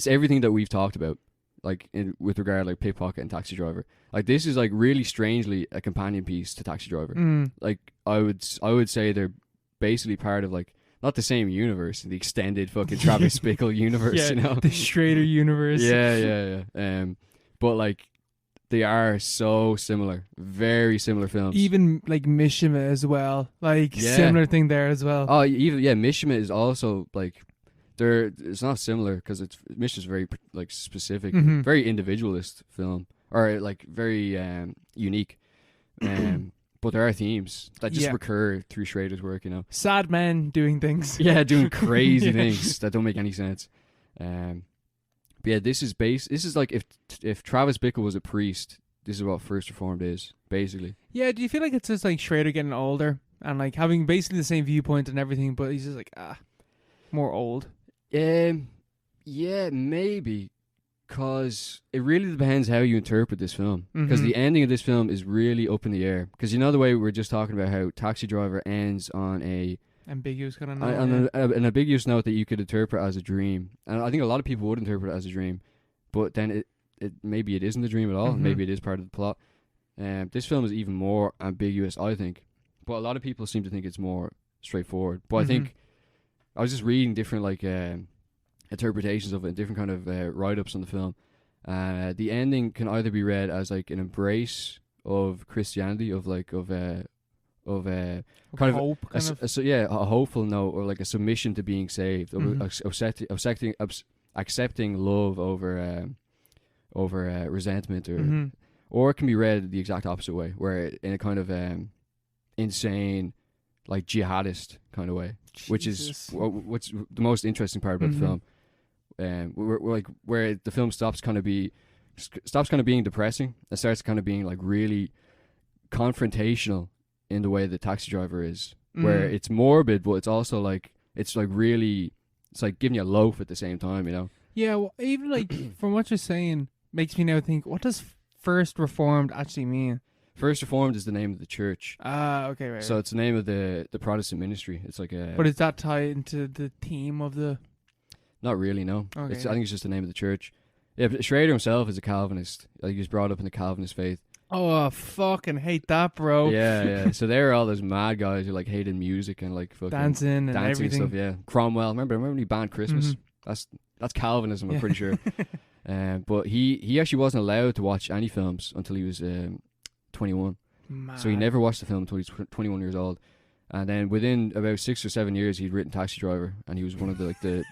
everything that we've talked about, like with regard like Pickpocket and Taxi Driver. Like this is like really strangely a companion piece to Taxi Driver. Like I would say they're basically part of like not the same universe, the extended fucking Travis Bickle universe, yeah, you know, the Schrader universe. Yeah. But like they are so similar, very similar films. Even like Mishima as well, like similar thing there as well. Oh, even Mishima is also like it's not similar because Mishima's very like specific, very individualist film, or like very unique. But there are themes that just recur through Schrader's work, you know. Sad men doing things. Yeah, doing crazy things that don't make any sense. But yeah, this is like if Travis Bickle was a priest, this is what First Reformed is, basically. Yeah, do you feel like it's just like Schrader getting older and like having basically the same viewpoint and everything, but he's just like more old? Yeah, maybe. Because it really depends how you interpret this film. Because the ending of this film is really up in the air. Because you know the way we were just talking about how Taxi Driver ends on a ambiguous kind of note. An ambiguous note that you could interpret as a dream. And I think a lot of people would interpret it as a dream. But then maybe it isn't a dream at all. Maybe it is part of the plot. This film is even more ambiguous, I think. But a lot of people seem to think it's more straightforward. But I think I was just reading different like interpretations of it, and different kind of write-ups on the film. The ending can either be read as like an embrace of Christianity, of kind of hope, a hopeful note, or like a submission to being saved, accepting love over resentment, or it can be read the exact opposite way, where in a kind of insane, like jihadist kind of way, which is what's the most interesting part about the film. Where the film stops kind of being depressing and starts kind of being like really confrontational in the way that Taxi Driver is, where it's morbid, but it's also like it's like giving you a loaf at the same time, you know. Yeah, well, even like from what you're saying makes me now think, what does First Reformed actually mean? First Reformed is the name of the church. Okay, right. So it's the name of the Protestant ministry. It's like a. But is that tied into the theme of the? Not really, no. Okay. I think it's just the name of the church. Yeah, but Schrader himself is a Calvinist. Like he was brought up in the Calvinist faith. Oh, I fucking hate that, bro. Yeah. So they were all those mad guys who like hated music and like fucking dancing and everything. And stuff. Yeah, Cromwell. Remember when he banned Christmas? That's Calvinism. I'm pretty sure. But he actually wasn't allowed to watch any films until he was 21. Mad. So he never watched the film until he was 21 years old. And then within about 6 or 7 years, he'd written Taxi Driver, and he was one of the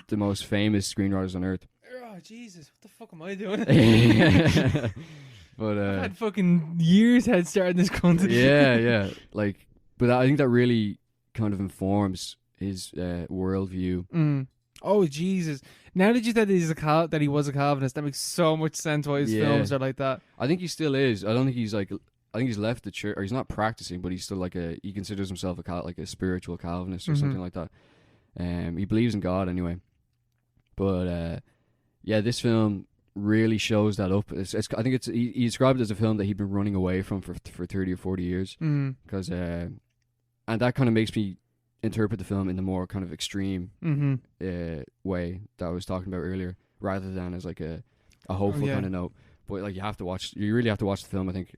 the most famous screenwriters on earth. Oh Jesus! What the fuck am I doing? But I've had fucking years head start in this content. Yeah. Like, but I think that really kind of informs his worldview. Oh Jesus! Now that you said that he was a Calvinist, that makes so much sense why his films are like that. I think he still is. I don't think he's like. I think he's left the church, or he's not practicing, but he's still like he considers himself a spiritual Calvinist or something like that. He believes in God anyway. But yeah, this film really shows that up. I think he described it as a film that he'd been running away from for 30 or 40 years. Because and that kind of makes me interpret the film in the more kind of extreme way that I was talking about earlier, rather than as like a hopeful kind of note. But like you really have to watch the film, I think.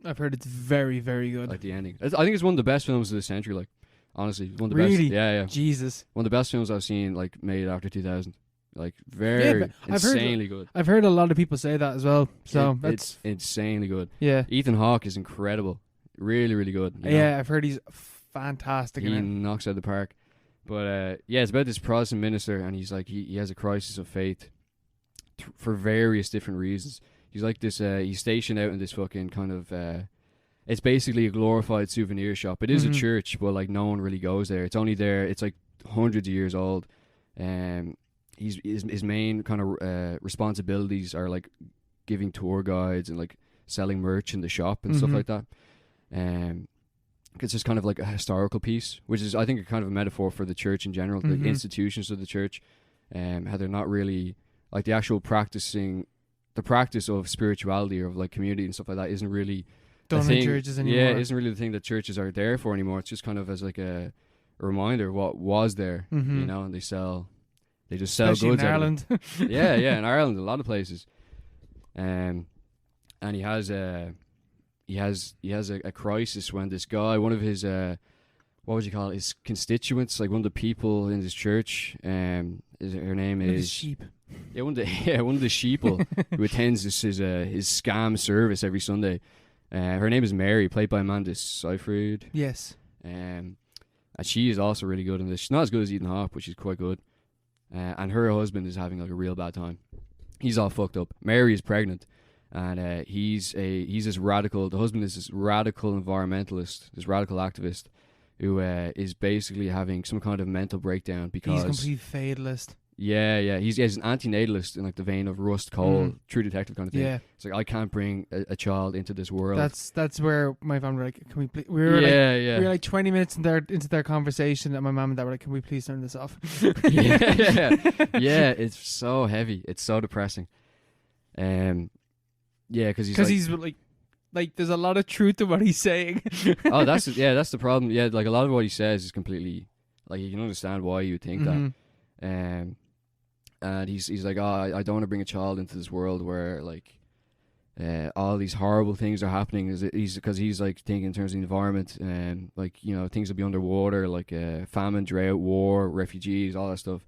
I've heard it's very, very good. Like the ending. I think it's one of the best films of the century, like. Honestly, one of the really? best. Yeah. Jesus. One of the best films I've seen, like, made after 2000. Like very but insanely good. I've heard a lot of people say that as well. So It's insanely good. yeah. Ethan Hawke is incredible. Really, really good. You know? Yeah, I've heard he's fantastic. He in it. knocks out of the park. But yeah, it's about this Protestant minister, and he's like he has a crisis of faith for various different reasons. He's like this. He's stationed out in this fucking kind of. It's basically a glorified souvenir shop. It is a church, but like no one really goes there. It's only there. It's like hundreds of years old. His main kind of responsibilities are like giving tour guides and like selling merch in the shop and stuff like that. It's just kind of like a historical piece, which is I think a kind of a metaphor for the church in general, the institutions of the church, how they're not really like the actual practice of spirituality or of like community and stuff like that isn't really done in churches anymore. Yeah, it isn't really the thing that churches are there for anymore. It's just kind of as like a reminder of what was there, you know, and they just sell Especially goods in out of Ireland. it. yeah, in Ireland, a lot of places. And he has a crisis when this guy, one of his what would you call it, his constituents, like one of the people in his church, her name is sheep. Yeah, one of the sheeple who attends his scam service every Sunday. Her name is Mary, played by Amanda Seyfried. Yes. And she is also really good in this. She's not as good as Ethan Hawke, but she's quite good. And her husband is having like a real bad time. He's all fucked up. Mary is pregnant, and he's this radical. The husband is this radical environmentalist, this radical activist, who is basically having some kind of mental breakdown because he's a complete fatalist. Yeah. He's an antinatalist in like the vein of Rust Cole, True Detective kind of thing. Yeah. It's like I can't bring a child into this world. That's where my family were like, can we please? We were like 20 minutes into their conversation, and my mom and dad were like, can we please turn this off? yeah. It's so heavy. It's so depressing. Because he's like there's a lot of truth to what he's saying. Oh, that's the problem. Yeah, like a lot of what he says is completely like you can understand why you would think that. And he's like, I don't want to bring a child into this world where like all these horrible things are happening. Because he's like thinking in terms of the environment and like things will be underwater, like famine, drought, war, refugees, all that stuff.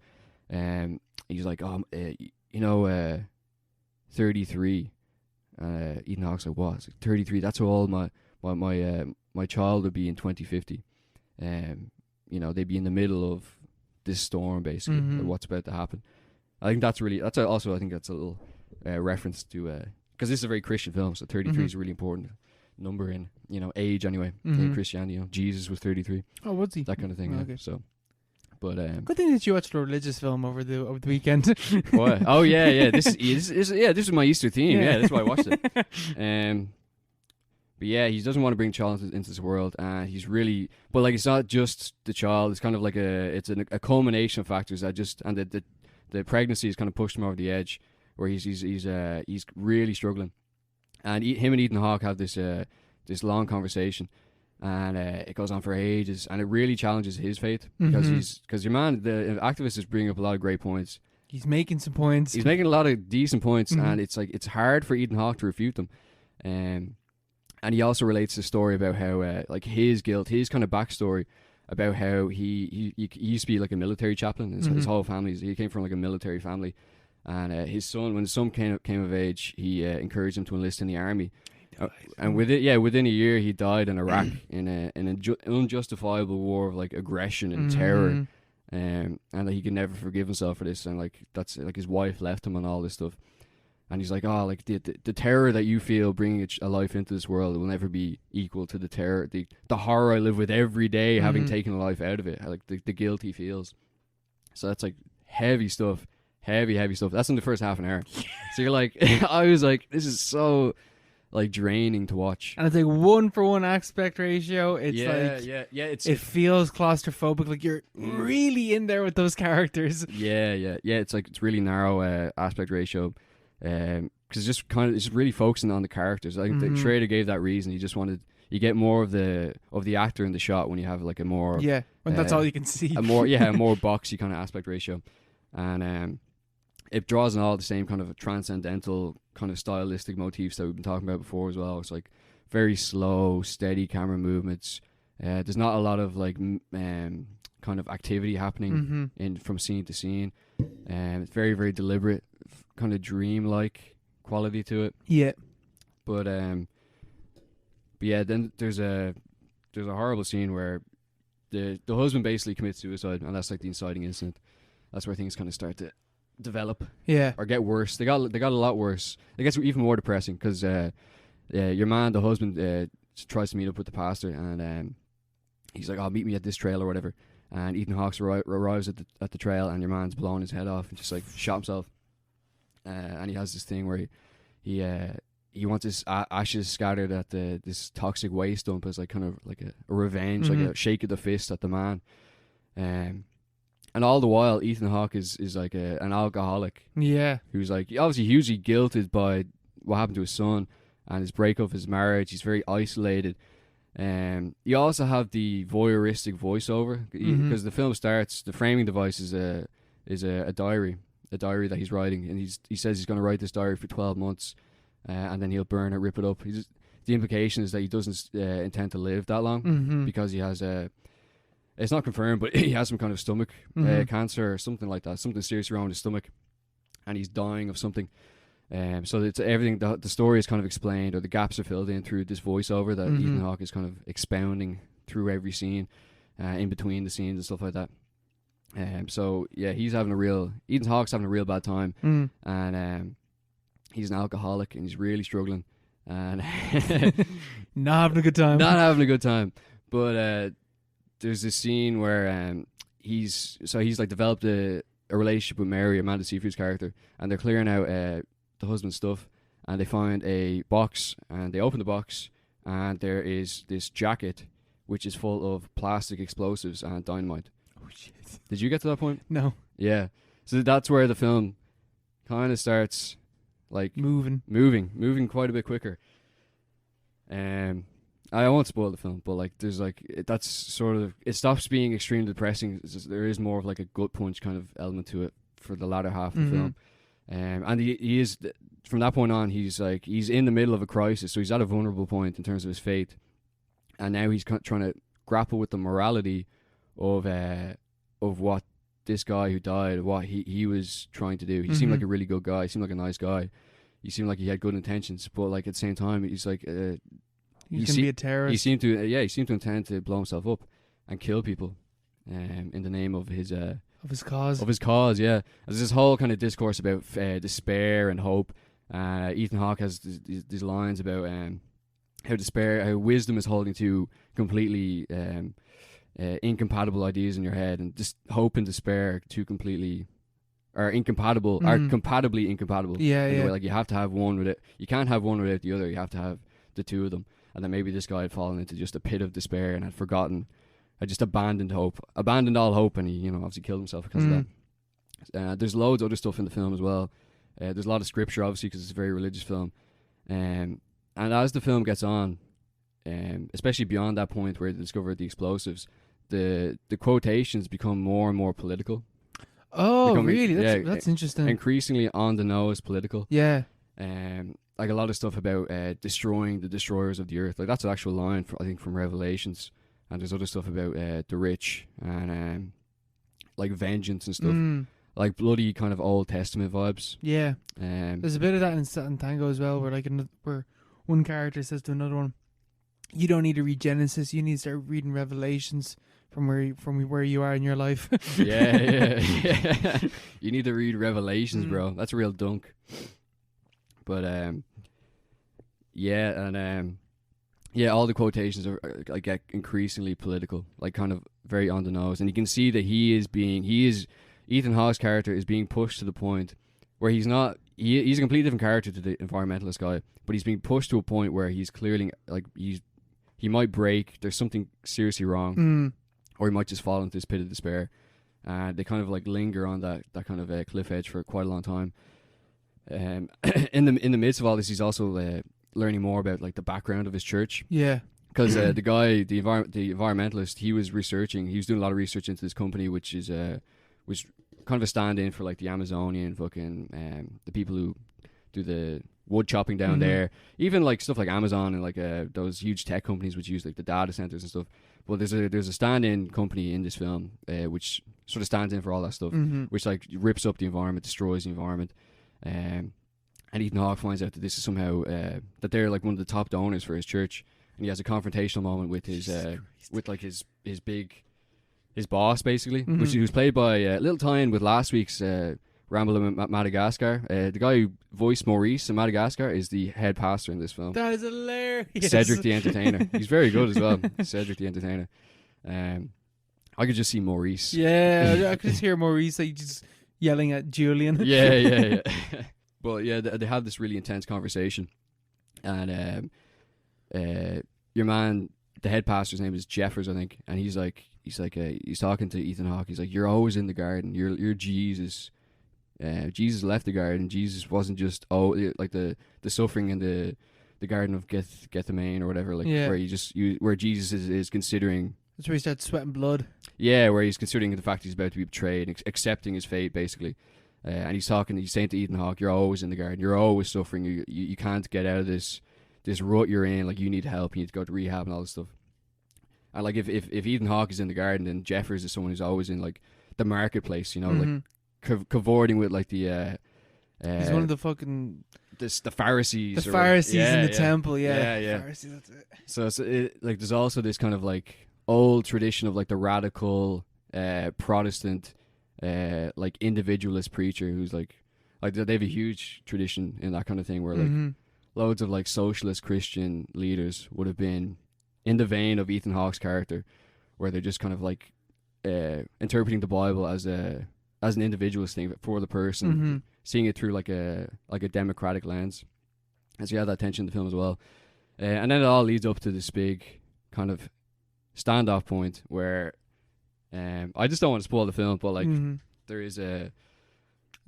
He's like, 33. Ethan Hawke's like, what? It's like 33. That's how old my child would be in 2050. They'd be in the middle of this storm, basically. Like what's about to happen. I think that's a little reference to because this is a very Christian film, so 33 is a really important number in age anyway in Christianity. Jesus was 33. Oh, was he? That kind of thing. Oh, yeah. okay. So, but good thing that you watched a religious film over the weekend. What? Oh yeah. This is my Easter theme. Yeah, that's why I watched it. But yeah, he doesn't want to bring child into this world, and he's really. But like, it's not just the child. It's kind of like a culmination of factors that and the pregnancy has kind of pushed him over the edge, where he's really struggling, and him and Ethan Hawke have this long conversation, and it goes on for ages, and it really challenges his faith because your man, the activist, is bringing up a lot of great points. He's making some points. He's making a lot of decent points, and it's like it's hard for Ethan Hawke to refute them, and he also relates the story about how like his guilt, his kind of backstory about how he used to be like a military chaplain. His whole family, he came from like a military family, and when his son came of age, he encouraged him to enlist in the army. And within a year, he died in Iraq in an unjustifiable war of like aggression and terror, and like, he could never forgive himself for this. And like that's like his wife left him and all this stuff. And he's like, like the terror that you feel bringing a life into this world will never be equal to the terror, the horror I live with every day, having taken a life out of it. Like the guilt he feels. So that's like heavy stuff. That's in the first half an hour. So you're like, I was like, this is so like draining to watch. And it's like 1-for-1 aspect ratio. It's it feels claustrophobic. Like you're really in there with those characters. Yeah. It's like it's really narrow aspect ratio. Because it's just really focusing on the characters. I think Schrader gave that reason. You get more of the actor in the shot when you have like a more when that's all you can see. a more boxy kind of aspect ratio, and it draws on all the same kind of transcendental kind of stylistic motifs that we've been talking about before as well. It's like very slow, steady camera movements. There's not a lot of like kind of activity happening from scene to scene. It's very, very deliberate, kind of dream-like quality to it. Yeah. But yeah, then there's a horrible scene where the husband basically commits suicide, and that's like the inciting incident. That's where things kind of start to develop. Yeah. Or get worse. They got a lot worse. It gets even more depressing because your man, the husband, tries to meet up with the pastor, and he's like, "Oh, meet me at this trail or whatever." And Ethan Hawke arrives at the trail, and your man's blowing his head off and just like shot himself. And he has this thing where he wants his ashes scattered at this toxic waste dump as like kind of like a revenge, like a shake of the fist at the man. And all the while, Ethan Hawke is like an alcoholic. Yeah. Who's like obviously hugely guilted by what happened to his son and his breakup of his marriage. He's very isolated. You also have the voyeuristic voiceover because the film starts. The framing device is a diary that he's writing, and he says he's going to write this diary for 12 months, and then he'll burn it, rip it up. The implication is that he doesn't intend to live that long because he has it's not confirmed, but he has some kind of stomach cancer or something like that, something seriously wrong with his stomach, and he's dying of something. So it's everything. The story is kind of explained, or the gaps are filled in through this voiceover that Ethan Hawke is kind of expounding through every scene, in between the scenes and stuff like that. So yeah, Ethan Hawke's having a real bad time, and he's an alcoholic and he's really struggling, and not having a good time. Not having a good time. But there's this scene where he's like developed a relationship with Mary, Amanda Seyfried's character, and they're clearing out the husband's stuff, and they find a box, and they open the box, and there is this jacket which is full of plastic explosives and dynamite. Oh shit. Did you get to that point? No. Yeah. So that's where the film kind of starts like moving quite a bit quicker. I won't spoil the film, but like there's like that's sort of, it stops being extremely depressing. There is more of like a gut punch kind of element to it for the latter half of the film. And he is, from that point on, he's in the middle of a crisis, so he's at a vulnerable point in terms of his faith, and now he's trying to grapple with the morality of what this guy who died, what he was trying to do. He seemed like a really good guy. He seemed like a nice guy. He seemed like he had good intentions, but like at the same time, he's like he can be a terrorist. He seemed to intend to blow himself up and kill people, in the name of his cause. Of his cause, yeah. There's this whole kind of discourse about despair and hope. Ethan Hawke has these lines about how wisdom is holding to completely incompatible ideas in your head, and just hope and despair are incompatible, are compatibly incompatible. Yeah, yeah. Like you have to have one with it. You can't have one without the other. You have to have the two of them. And then maybe this guy had fallen into just a pit of despair and had just abandoned all hope, and he, obviously killed himself because of that. There's loads of other stuff in the film as well. There's a lot of scripture, obviously, because it's a very religious film. And as the film gets on, especially beyond that point where they discover the explosives, the quotations become more and more political. Oh, really? That's interesting. Increasingly on the nose political. Yeah. Like a lot of stuff about destroying the destroyers of the earth. Like that's an actual line, I think, from Revelations. And there's other stuff about the rich and like vengeance and stuff. Like bloody kind of Old Testament vibes. Yeah. There's a bit of that in Sátántangó as well, where one character says to another one, "You don't need to read Genesis. You need to start reading Revelations from where you are in your life." yeah. You need to read Revelations, bro. That's a real dunk. But all the quotations are like get increasingly political, like kind of very on the nose, and you can see that Ethan Hawke's character is being pushed to the point where he's a completely different character to the environmentalist guy, but he's being pushed to a point where he's clearly like he might break. There's something seriously wrong, or he might just fall into this pit of despair. They kind of like linger on that kind of cliff edge for quite a long time. In the midst of all this, he's also learning more about like the background of his church. Yeah, because the environmentalist, he was doing a lot of research into this company, which is was kind of a stand-in for like the Amazonian fucking the people who do the wood chopping down Mhm. there. Even like stuff like Amazon and like those huge tech companies which use like the data centers and stuff. But there's a stand-in company in this film which sort of stands in for all that stuff, Mhm. which like rips up the environment, destroys the environment. And Ethan Hawke finds out that this is somehow that they're like one of the top donors for his church, and he has a confrontational moment with his with like his boss basically, which Mhm. was played by Little Tie-in with last week's Ramble in Madagascar. The guy who voiced Maurice in Madagascar is the head pastor in this film. That is hilarious. Cedric the Entertainer. He's very good as well. Cedric the Entertainer. I could just see Maurice. Yeah, I could just hear Maurice like just yelling at Julian. Yeah. But yeah, they have this really intense conversation, and your man, the head pastor's name is Jeffers, I think, and he's talking to Ethan Hawke. He's like, "You're always in the garden. You're Jesus. Jesus left the garden. Jesus wasn't just like the suffering in the garden of Gethsemane or whatever, like Yeah. where Jesus is considering." That's where he starts sweating blood. Yeah, where he's considering the fact he's about to be betrayed, and accepting his fate, basically. And he's saying to Ethan Hawke, "You're always in the garden. You're always suffering. You can't get out of this rut you're in. Like, you need help. You need to go to rehab and all this stuff." And like if Ethan Hawke is in the garden, then Jeffers is someone who's always in like the marketplace, you know, Mhm. like cavorting with like the He's one of the fucking the Pharisees. the or Pharisees whatever. in the temple. Yeah, Yeah. Pharisees, that's it. So like there's also this kind of like old tradition of like the radical Protestant like individualist preacher who's like they have a huge tradition in that kind of thing where like Mhm. loads of like socialist Christian leaders would have been in the vein of Ethan Hawke's character, where they're just kind of like interpreting the Bible as an individualist thing for the person, Mhm. seeing it through like a democratic lens. And so you have that tension in the film as well, and then it all leads up to this big kind of standoff point where I just don't want to spoil the film, but like Mhm. there is a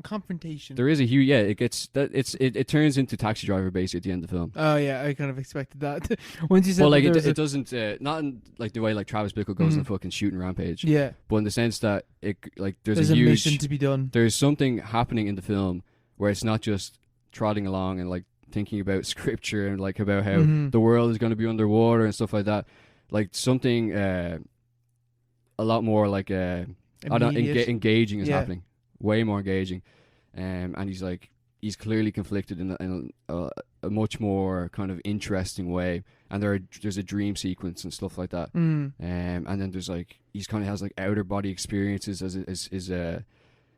confrontation. huge it turns into Taxi Driver basically at the end of the film. Oh yeah, I kind of expected that. Once you said, Well, like that there was it doesn't not in like the way like Travis Bickle goes on a fucking shooting rampage, yeah, but in the sense that it like there's a a huge mission to be done. there's something happening in the film where it's not just trotting along and like thinking about scripture and like about how Mhm. the world is going to be underwater and stuff like that. Like something a lot more like I don't Immediate. engaging is Yeah. happening, way more engaging, and he's clearly conflicted in a much more kind of interesting way. And there's a dream sequence and stuff like that. Mm. And then there's like he's kind of has like outer body experiences as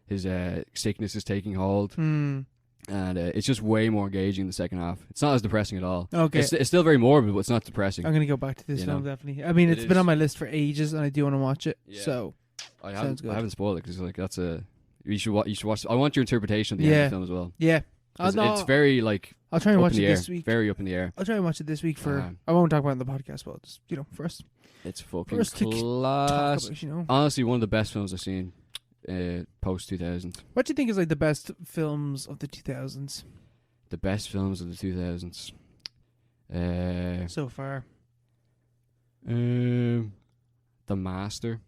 his sickness is taking hold, Mm. and it's just way more engaging in the second half. It's not as depressing at all. Okay. It's still very morbid, but it's not depressing. I'm gonna go back to this You film know? definitely. I mean, It it's been is. on my list for ages, and I do want to watch it. Yeah. So I Sounds good. haven't spoiled it because like that's you should watch. I want your interpretation of the end of the film as well. yeah, 'Cause it's very like I'll try and up watch in the it air, this week. very up in the air. I'll try and watch it this week for. Uh-huh. I won't talk about it in the podcast, but just first It's fucking First to talk class. about it, Honestly, one of the best films I've seen post 2000. What do you think is like the best films of the 2000s The best films of the 2000s. so far? The Master.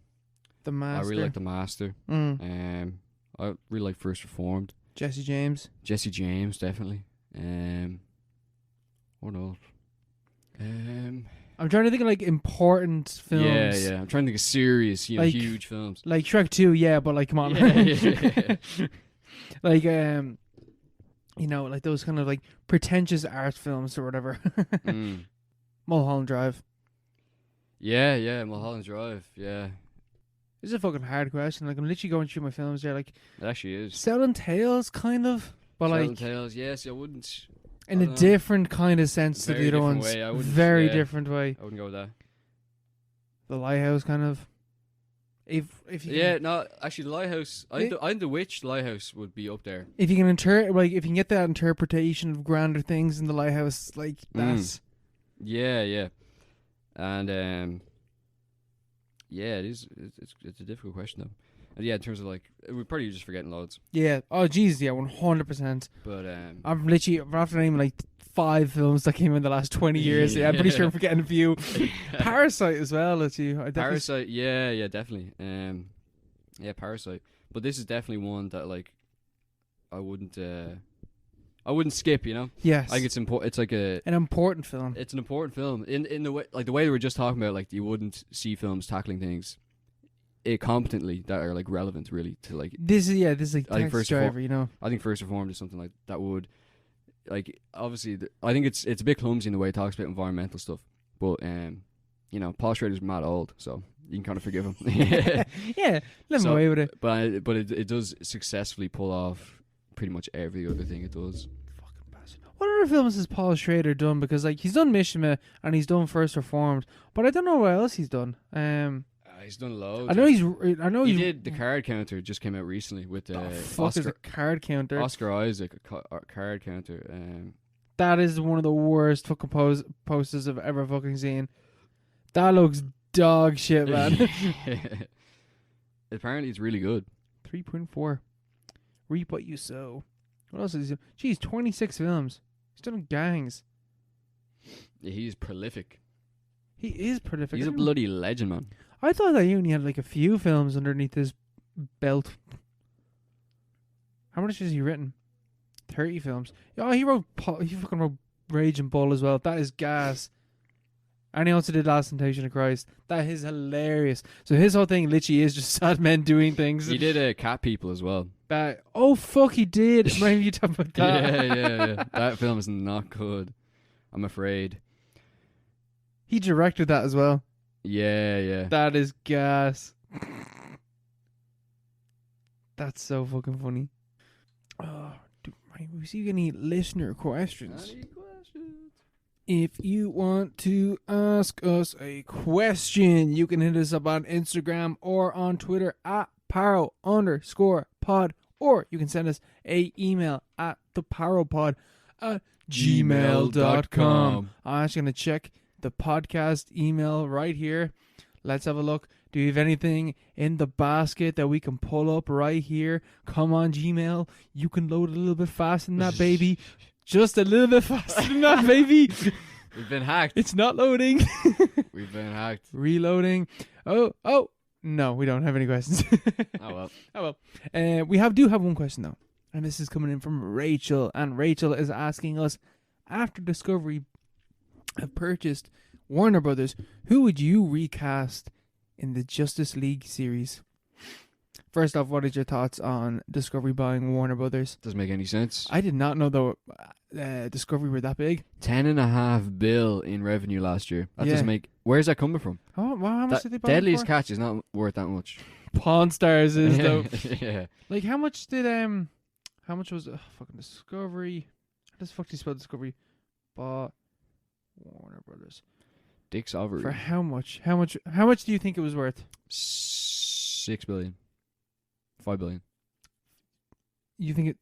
The Master. I really like The Master. I really like First Reformed. Jesse James. Jesse James, definitely. What else? I'm trying to think of like important films. Yeah. I'm trying to think of serious, Like- huge films. Like Shrek 2, yeah, but like come on. Yeah. Like like those kind of like pretentious art films or whatever. Mm. Mulholland Drive. Yeah, Mulholland Drive. Yeah, This is a fucking hard question. Like I'm literally going through my films there, like it actually is. Selling Tales, kind of, but Telltale like Tales. Yes, I wouldn't. in I a don't know. different kind of sense to Very the other different ones. way, I wouldn't- Very yeah. different way. I wouldn't go with that. The Lighthouse, kind of. If you Yeah, can, no, actually, The Lighthouse. I think The Witch Lighthouse would be up there. if you can if you can get that interpretation of grander things in the Lighthouse, like that's Yeah, and yeah, it is. It's a difficult question though. And yeah, in terms of like, we're probably just forgetting loads. yeah. Oh jeez, yeah, 100%. But I'm literally after naming like 5 films that came in the last 20 years. Yeah, I'm pretty sure I'm forgetting a few. Parasite as well. Let's see. Parasite, yeah, definitely. Yeah, Parasite. But this is definitely one that like I wouldn't I wouldn't skip. You know, Yes. like it's important. It's like an important film. It's an important film in the way, like the way we were just talking about. Like you wouldn't see films tackling things competently that are like relevant, really, to like. This is like I think Taxi Driver, you know. I think First Reformed is something like that would, like, obviously. I think it's a bit clumsy in the way it talks about environmental stuff, but you know, Paul Schrader's mad old, so you can kind of forgive him. Yeah, let him away with it. But it does successfully pull off pretty much every other thing it does. Fucking bastard. What other films has Paul Schrader done? Because like he's done Mishima and he's done First Reformed, but I don't know what else he's done. He's done loads. I know he did The Card Counter. Just came out recently with fuck is a Card Counter? Oscar Isaac, Card Counter. That is one of the worst fucking posters I've ever fucking seen. That looks dog shit, man. Apparently, it's really good. 3.4. Reap what you sow. What else is he? Jeez, 26 films. He's done gangs. Yeah, he's prolific. He is prolific. He's a bloody legend, man. I thought that he only had like a few films underneath his belt. How much has he written? 30 films. Oh, he fucking wrote Rage and Bull as well. That is gas. And he also did Last Temptation of Christ. That is hilarious. So his whole thing literally is just sad men doing things. He did Cat People as well. Oh fuck, he did. Maybe you talk about that. Yeah. That film is not good, I'm afraid. He directed that as well. Yeah. That is gas. That's so fucking funny. We see any listener questions? Any questions? If you want to ask us a question, you can hit us up on Instagram or on Twitter at @paro_pod, or you can send us a email at theparopod@gmail.com. I'm actually going to check the podcast email right here. Let's have a look. Do you have anything in the basket that we can pull up right here? Come on, Gmail. You can load a little bit faster than that, baby. Just a little bit faster than that, baby. We've been hacked. It's not loading. We've been hacked. Reloading. Oh. No, we don't have any questions. Oh well. We do have one question though. And this is coming in from Rachel. And Rachel is asking us, after Discovery have purchased Warner Brothers, who would you recast in the Justice League series? First off, what is your thoughts on Discovery buying Warner Brothers? Doesn't make any sense. I did not know though Discovery were that big. $10.5 billion in revenue last year. That doesn't make. Where's that coming from? Oh, wow, how much did they buy? Deadliest Catch is not worth that much. Pawn Stars is though. Yeah. Like how much did how much was fucking Discovery? How does fuck do you spell Discovery? Bought Warner Brothers. Dick Sovereign. For how much? How much do you think it was worth? $6 billion. $5 billion. You think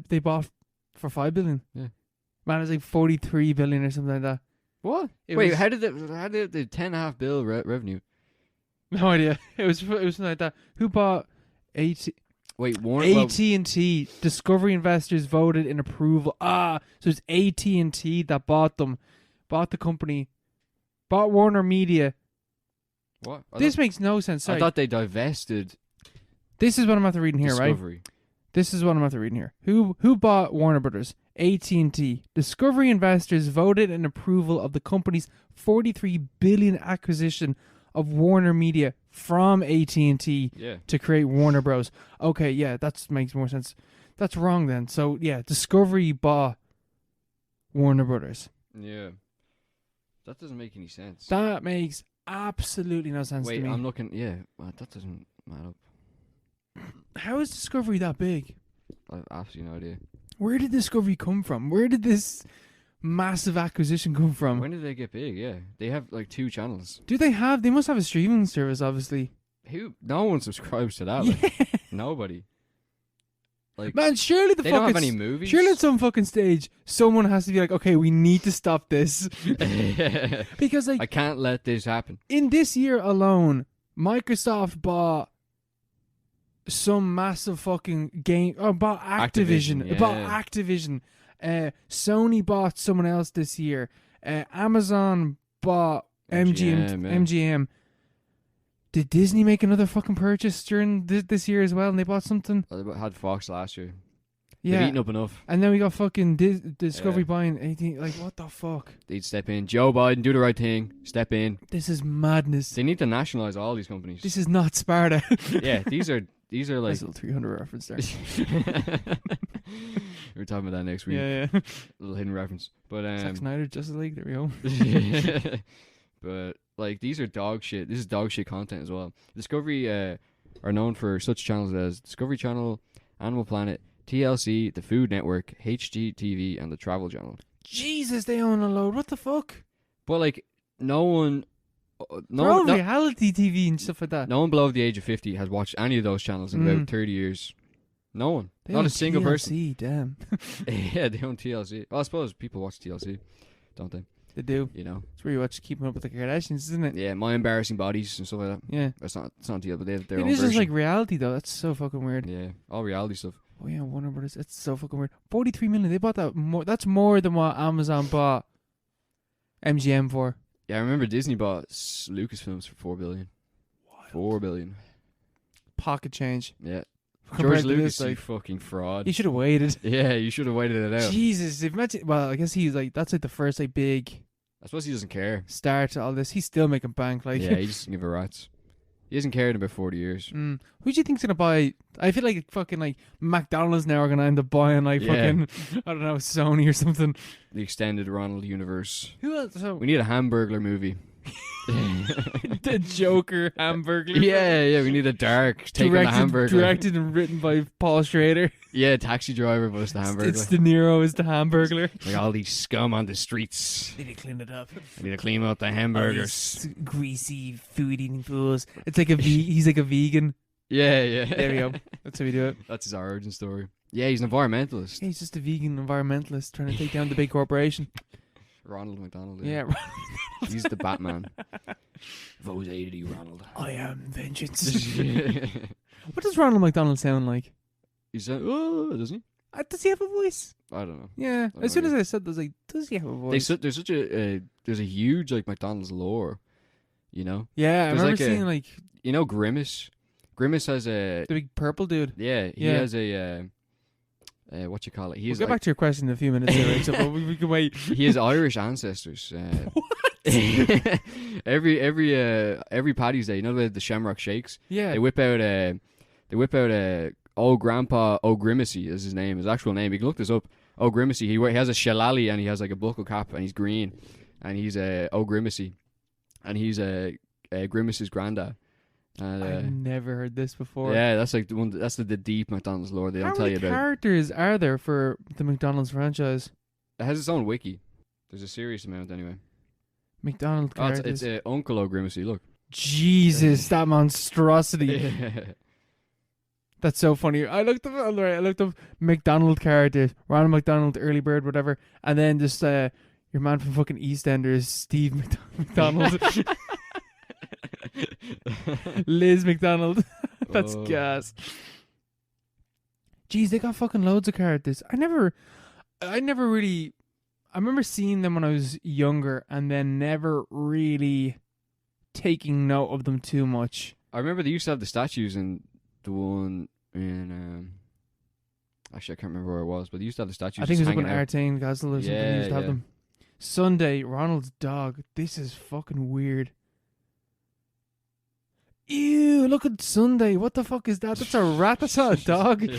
they bought for $5 billion? Yeah. Man, it's like $43 billion or something like that. What? Wait, how did the $10.5 billion revenue? No idea. It was something like that. Who bought AT&T? Discovery investors voted in approval. So it's AT&T that bought them, bought the company, bought Warner Media. What? This makes no sense. Sorry. I thought they divested. This is what I'm after reading here, Discovery. right? This is what I'm after reading here. Who bought Warner Brothers? AT&T. Discovery investors voted in approval of the company's $43 billion acquisition of Warner Media from AT&T to create Warner Bros. Okay, yeah, that makes more sense. That's wrong then. So yeah, Discovery bought Warner Brothers. Yeah, that doesn't make any sense. That makes absolutely no sense to me. Wait, I'm looking. Yeah, that doesn't add up. How is Discovery that big? I have absolutely no idea. Where did Discovery come from? Where did this massive acquisition come from? When did they get big? Yeah, they have like 2 channels. Do they have? They must have a streaming service, obviously. No one subscribes to that. Like, nobody. Like, man, surely they don't have any movies. Surely at some fucking stage, someone has to be like, okay, we need to stop this. Because like, I can't let this happen. In this year alone, Microsoft bought some massive fucking game. Bought Activision. Yeah. Bought Activision. Sony bought someone else this year. Amazon bought MGM. Did Disney make another fucking purchase during this year as well, and they bought something? I had Fox last year. Yeah. They've eaten up enough. And then we got fucking Discovery buying 18. Like, what the fuck? They'd step in. Joe Biden, do the right thing. Step in. This is madness. They need to nationalize all these companies. This is not Sparta. Yeah, these are like. Nice little 300 reference there. We're talking about that next week. Yeah. Little hidden reference. But Zack Snyder, Justice League. There we go. but like these are dog shit. This is dog shit content as well. Discovery are known for such channels as Discovery Channel, Animal Planet, TLC, the Food Network, HGTV, and the Travel Channel. Jesus, they own a load. What the fuck? But like no one Reality TV and stuff like that. no one below the age of 50 has watched any of those channels in about 30 years. No one. They Not own a single person. TLC, damn. Yeah, they own TLC. Well, I suppose people watch TLC, don't they? They do. You know. It's where you watch Keeping Up with the Kardashians, isn't it? Yeah, My Embarrassing Bodies and stuff like that. Yeah. It's not TLC, but they have their It own is just version. like reality though. That's so fucking weird. Yeah, all reality stuff. Oh yeah, Warner Brothers. It's so fucking weird. 43 million. They bought that more. That's more than what Amazon bought MGM for. Yeah, I remember Disney bought Lucasfilms for $4 billion. $4 billion. Pocket change. Yeah. Compared George to Lucas, this, like, you fucking fraud. he should have waited. Yeah, you should have waited it out. Jesus, imagine. Well, I guess he's like that's like the first like big I suppose he doesn't care. start to all this. He's still making bank. Like, Yeah, he just doesn't give a rat's. He hasn't cared in about 40 years. who do you think's gonna buy? I feel like fucking like McDonald's now are gonna end up buying like Yeah. fucking I don't know, Sony or something. The extended Ronald universe. Who else? So We need a Hamburglar movie. the Joker Hamburglar. Yeah, we need a dark take on the Hamburglar. Directed and written by Paul Schrader. Yeah, Taxi Driver, but it's the Hamburglar. It's De Niro as the Hamburglar. Like all these scum on the streets. Need to clean it up. I need to clean up the hamburgers. Greasy food eating fools. It's like he's like a vegan. Yeah. There we go. That's how we do it. That's his origin story. Yeah, he's an environmentalist. Yeah, he's just a vegan environmentalist trying to take down the big corporation. Ronald McDonald. Yeah. He's the Batman. Vote 80, Ronald. I am vengeance. What does Ronald McDonald sound like? He said, oh, doesn't he? Does he have a voice? I don't know. Yeah. Oh, As soon yeah. as I said, I was like, does he have a voice? There's such a there's a huge like McDonald's lore, you know. Yeah, I there's remember like seeing like You know Grimace. Grimace has a the big purple dude. he Yeah. has a what you call it? We'll He's get back to your question in a few minutes. There, right? So but we can wait. he has Irish ancestors. Every Paddy's Day, you know the Shamrock Shakes. Yeah. They whip out old Grandpa O'Grimacy is his name, his actual name. You can look this up. O'Grimacy. He has a shillelagh and he has like a buckle cap and he's green, and he's O'Grimacy, and he's Grimace's granddad. And, I've never heard this before. yeah, that's like the one. That's the deep McDonald's lore they How don't tell many you about. characters are there for the McDonald's franchise? It has its own wiki. There's a serious amount anyway. McDonald's Oh, characters. it's Uncle O'Grimacy. Look. Jesus, that monstrosity. Yeah. That's so funny. I looked up McDonald characters, Ronald McDonald, Early Bird, whatever, and then just your man from fucking EastEnders, Steve McDonald, Liz McDonald. That's Oh. gas. Jeez, they got fucking loads of characters. I never really. I remember seeing them when I was younger, and then never really taking note of them too much. I remember they used to have the statues in the one in actually I can't remember where it was, but they used to have the statues. I think it was just up in hanging out. Artane Castle or something. Yeah, They used to have yeah. them. Sunday, Ronald's dog. This is fucking weird. Ew, look at Sunday. What the fuck is that? That's a rat. That's not a dog.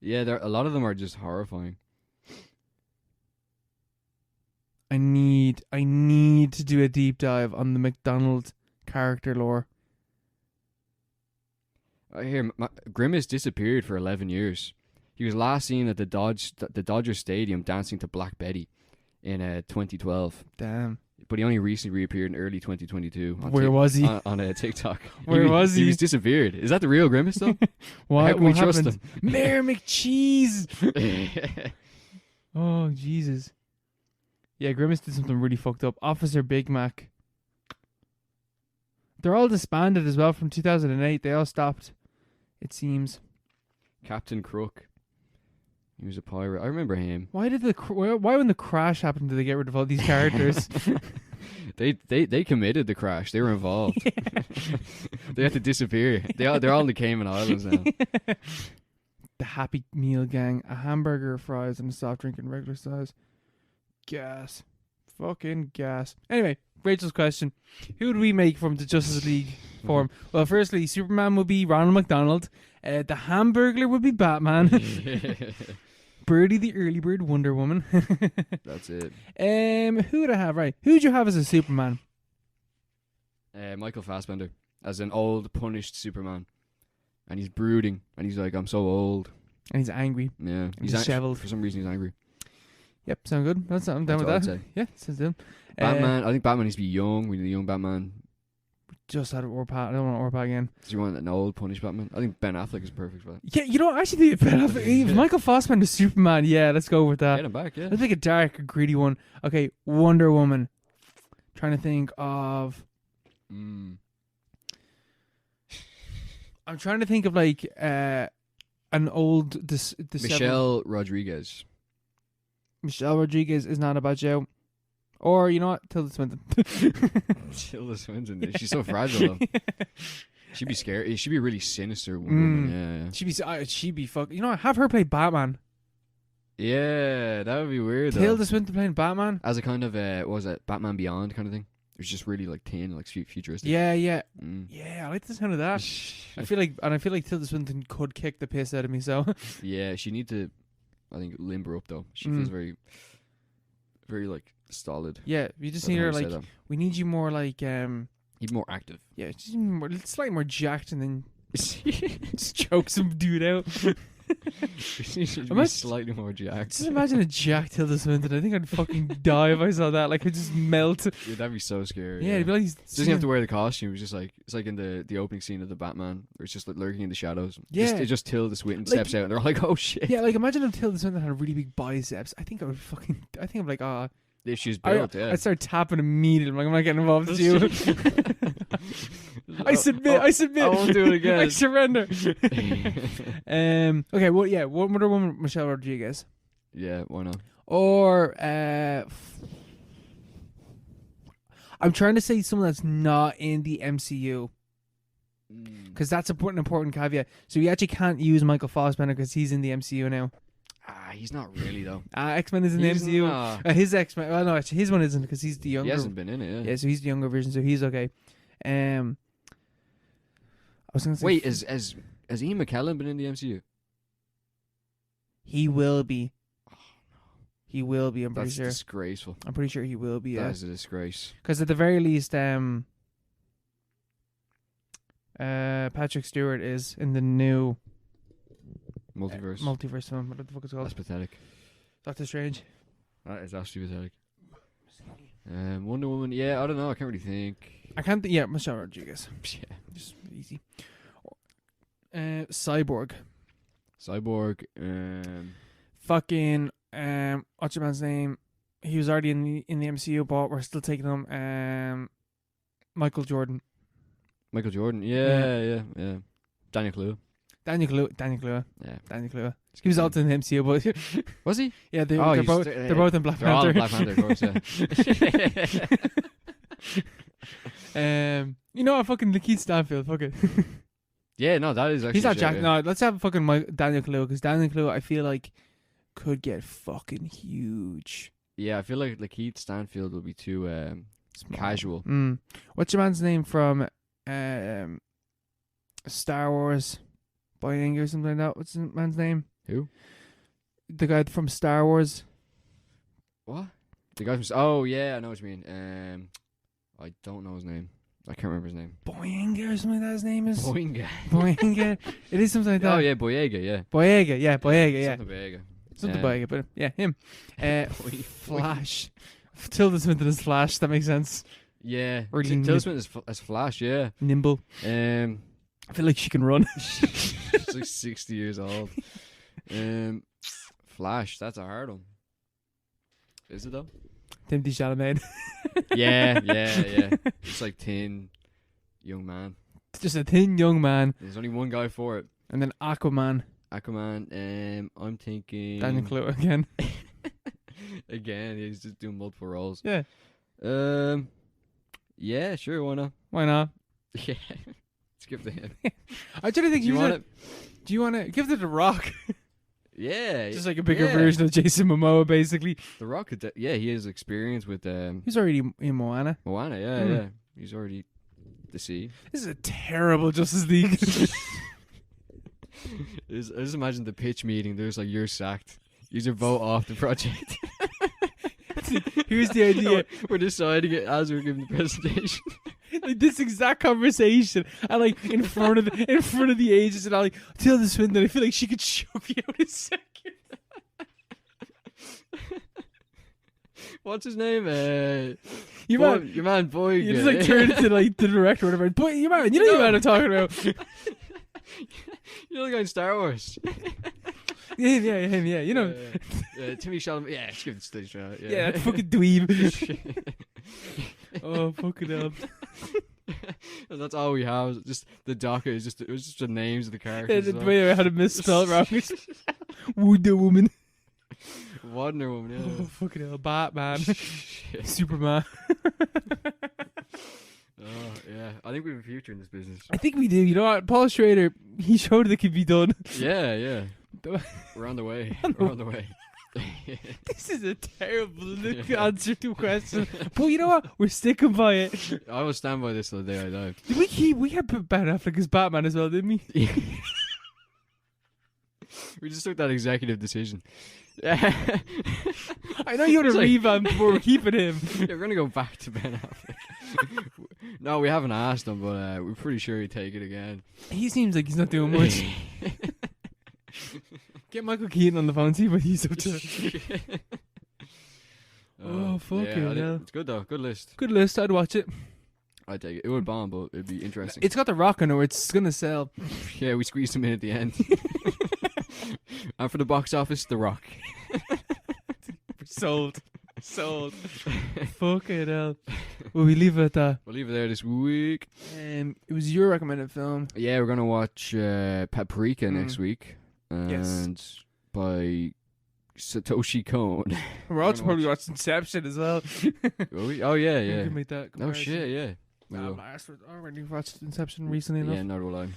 Yeah, a lot of them are just horrifying. I need to do a deep dive on the McDonald character lore. I hear Grimace disappeared for 11 years. He was last seen at the Dodger Stadium dancing to Black Betty in 2012. Damn. But he only recently reappeared in early 2022. Where was he? On a TikTok. Where was he? He was disappeared. Is that the real Grimace though? What? How can we What trust happened? Mayor McCheese. Oh, Jesus. Yeah, Grimace did something really fucked up. Officer Big Mac. They're all disbanded as well from 2008. They all stopped, it seems. Captain Crook. He was a pirate. I remember him. Why when the crash happened did they get rid of all these characters? They committed the crash. They were involved. They had to disappear. They're all in the Cayman Islands now. the Happy Meal gang, a hamburger, fries, and a soft drink in regular size. Gas. Fucking gas. Anyway, Rachel's question. Who would we make from the Justice League form? Well, firstly, Superman would be Ronald McDonald. The Hamburglar would be Batman. Birdie the Early Bird, Wonder Woman. That's it. Who would I have? Right. Who would you have as a Superman? Michael Fassbender as an old, punished Superman. And he's brooding. And he's like, I'm so old. And he's angry. Yeah. He's disheveled. For some reason, he's angry. Yep, sound good. I'm down with that. I'd say. Yeah, sounds good. Batman. I think Batman needs to be young. We need a young Batman. Just had Orpa. I don't want Orpa again. Do you want an old, punished Batman? I think Ben Affleck is perfect for that. Yeah, you know, actually, if Michael Fassbender is Superman, yeah, let's go with that. Get him back, yeah. Let's make a dark, gritty one. Okay, Wonder Woman. Trying to think of. I'm trying to think of like an old Michelle Rodriguez. Michelle Rodriguez is not about you. Or you know what, Tilda Swinton. Tilda Swinton. Yeah. She's so fragile though. She'd be scary. She'd be a really sinister woman. Yeah. She'd be fuck. You know what? Have her play Batman. Yeah, that would be weird. Tilda Swinton playing Batman as a kind of what was it, Batman Beyond kind of thing. It was just really like teen, like futuristic. Yeah. Yeah, I like the sound of that. I feel like Tilda Swinton could kick the piss out of me. So yeah, she need to, I think, limber up though. She feels very, very like stolid. Yeah, you just need her like. We need you more like. Need more active. Yeah, just more, slightly more jacked, and then just choke some dude out. She should be slightly more jacked. Just imagine a jacked Tilda Swinton. I think I'd fucking die if I saw that. Like, I'd just melt. Yeah, that'd be so scary. Yeah, it'd be like she doesn't have to wear the costume. It's just like in the opening scene of the Batman, where it's just like lurking in the shadows. Yeah, it's just Tilda Swinton steps out, and they're like, "Oh shit." Yeah, like imagine if Tilda Swinton had really big biceps. I think I'm like, if she's built, I'd start tapping immediately. I'm like, I'm not getting involved with you. I submit. I won't do it again. I surrender. Okay. Well, yeah. Wonder Woman, Michelle Rodriguez. Yeah. Why not? Or I'm trying to say someone that's not in the MCU. Because that's an important caveat. So you actually can't use Michael Fassbender because he's in the MCU now. He's not really though. X-Men is in the MCU. His X-Men. Well, no, actually, his one isn't because he's the younger. He hasn't been in it. Yeah, so he's the younger version, so he's okay. I was gonna say. Wait, has Ian McKellen been in the MCU? He will be. Oh, no. He will be. I'm pretty sure. That's disgraceful. I'm pretty sure he will be. That is a disgrace. Because at the very least, Patrick Stewart is in the new multiverse film. What the fuck is it called? That's pathetic. Doctor Strange. That is actually pathetic. Wonder Woman. Yeah, I don't know. I can't really think. I can't. Yeah, Michelle Rodriguez. Yeah, just easy. Cyborg. Fucking. What's your man's name? He was already in the MCU, but we're still taking him. Michael Jordan. Yeah. Daniel Kaluuya. Yeah. Daniel Kaluuya. He was also in the MCU, but was he? Yeah, they're both in Black Panther. All in Black Panther, of course. Yeah. You know what? Fucking Lakeith Stanfield. Fuck it. Yeah, no, that is actually. He's not Jack. Yeah. No, let's have fucking Daniel Kaluuya because Daniel Kaluuya, I feel like, could get fucking huge. Yeah, I feel like Lakeith Stanfield will be too casual. What's your man's name from Star Wars? Boyega or something like that. What's the man's name? Who? The guy from Star Wars. What? The guy from... Oh, yeah, I know what you mean. I don't know his name. I can't remember his name. Boyega or something like that his name is? Boyega. It is something like that. Oh, yeah, Boyega, yeah. Boyega, yeah. Something Boyega, but yeah, him. Flash. Tilda Swinton is Flash, that makes sense. Yeah. Tilda Swinton is Flash, yeah. Nimble. I feel like she can run. She's like 60 years old. Flash, that's a hard one. Is it though? Timothy Chalamet. Yeah. It's like thin young man. It's just a thin young man. There's only one guy for it. And then Aquaman. I'm thinking Daniel Kaluuya again. Again, he's just doing multiple roles. Yeah. Yeah, sure, why not? Why not? Yeah. Skip to him. I actually think you want it. Do you want to give it to The Rock? Yeah, Just like a bigger version of Jason Momoa, basically. The Rock. He has experience with He's already in Moana. Moana. Yeah. He's already the sea. This is a terrible Justice League. I just imagine the pitch meeting. There's like, you're sacked. You vote off the project. Here's the idea. We're deciding it as we're giving the presentation. Like this exact conversation, and like in front of the agents, and I'm like, Tilda Swinton, I feel like she could choke you out in a second. What's his name? Your man Boyd. You just like turn to like the director or whatever. Boy, you know I'm talking about. You know the guy in Star Wars. him, yeah. You know, Timmy Chalamet. Yeah, let's give it to Stage. yeah, that fucking dweeb. Oh, fucking hell. And that's all we have. It's just the docket is just the names of the characters. Yeah, I had it misspelled wrong. Wonder Woman. Wonder Woman. Yeah. Oh, fucking hell, Batman. Superman. Oh yeah, I think we have a future in this business. I think we do. You know what? Paul Schrader, he showed it could be done. Yeah. We're on the way. We're on the way. This is a terrible answer to a question. But you know what? We're sticking by it. I will stand by this till the day I die. Did we had put Ben Affleck as Batman as well, didn't we? We just took that executive decision. I know you want to revamp, but we're keeping him. Yeah, we're going to go back to Ben Affleck. No, we haven't asked him, but we're pretty sure he'd take it again. He seems like he's not doing much. Get Michael Keaton on the phone, see what he's up to. Fucking hell. It's good though. Good list. Good list. I'd watch it. I'd take it. It would bomb, but it'd be interesting. It's got The Rock on it where it's going to sell. Yeah, we squeezed him in at the end. And for the box office, The Rock. Sold. Fucking hell. Will we leave it at that? We'll leave it there this week. It was your recommended film. Yeah, we're going to watch Paprika next week. Yes. And by Satoshi Kon. We're also probably watching Inception as well. Oh, yeah. We can make that Oh, shit, yeah. I already watched Inception recently enough. Yeah, not will I.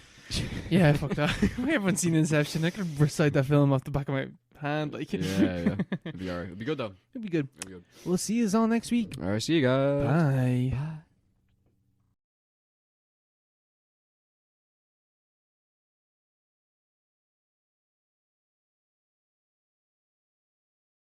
Yeah, fuck that. We haven't seen Inception. I could recite that film off the back of my hand. Like. Yeah. It'll be alright. It'll be good, though. It'll be good. It'll be good. We'll see you all next week. Alright, see you guys. Bye. Bye.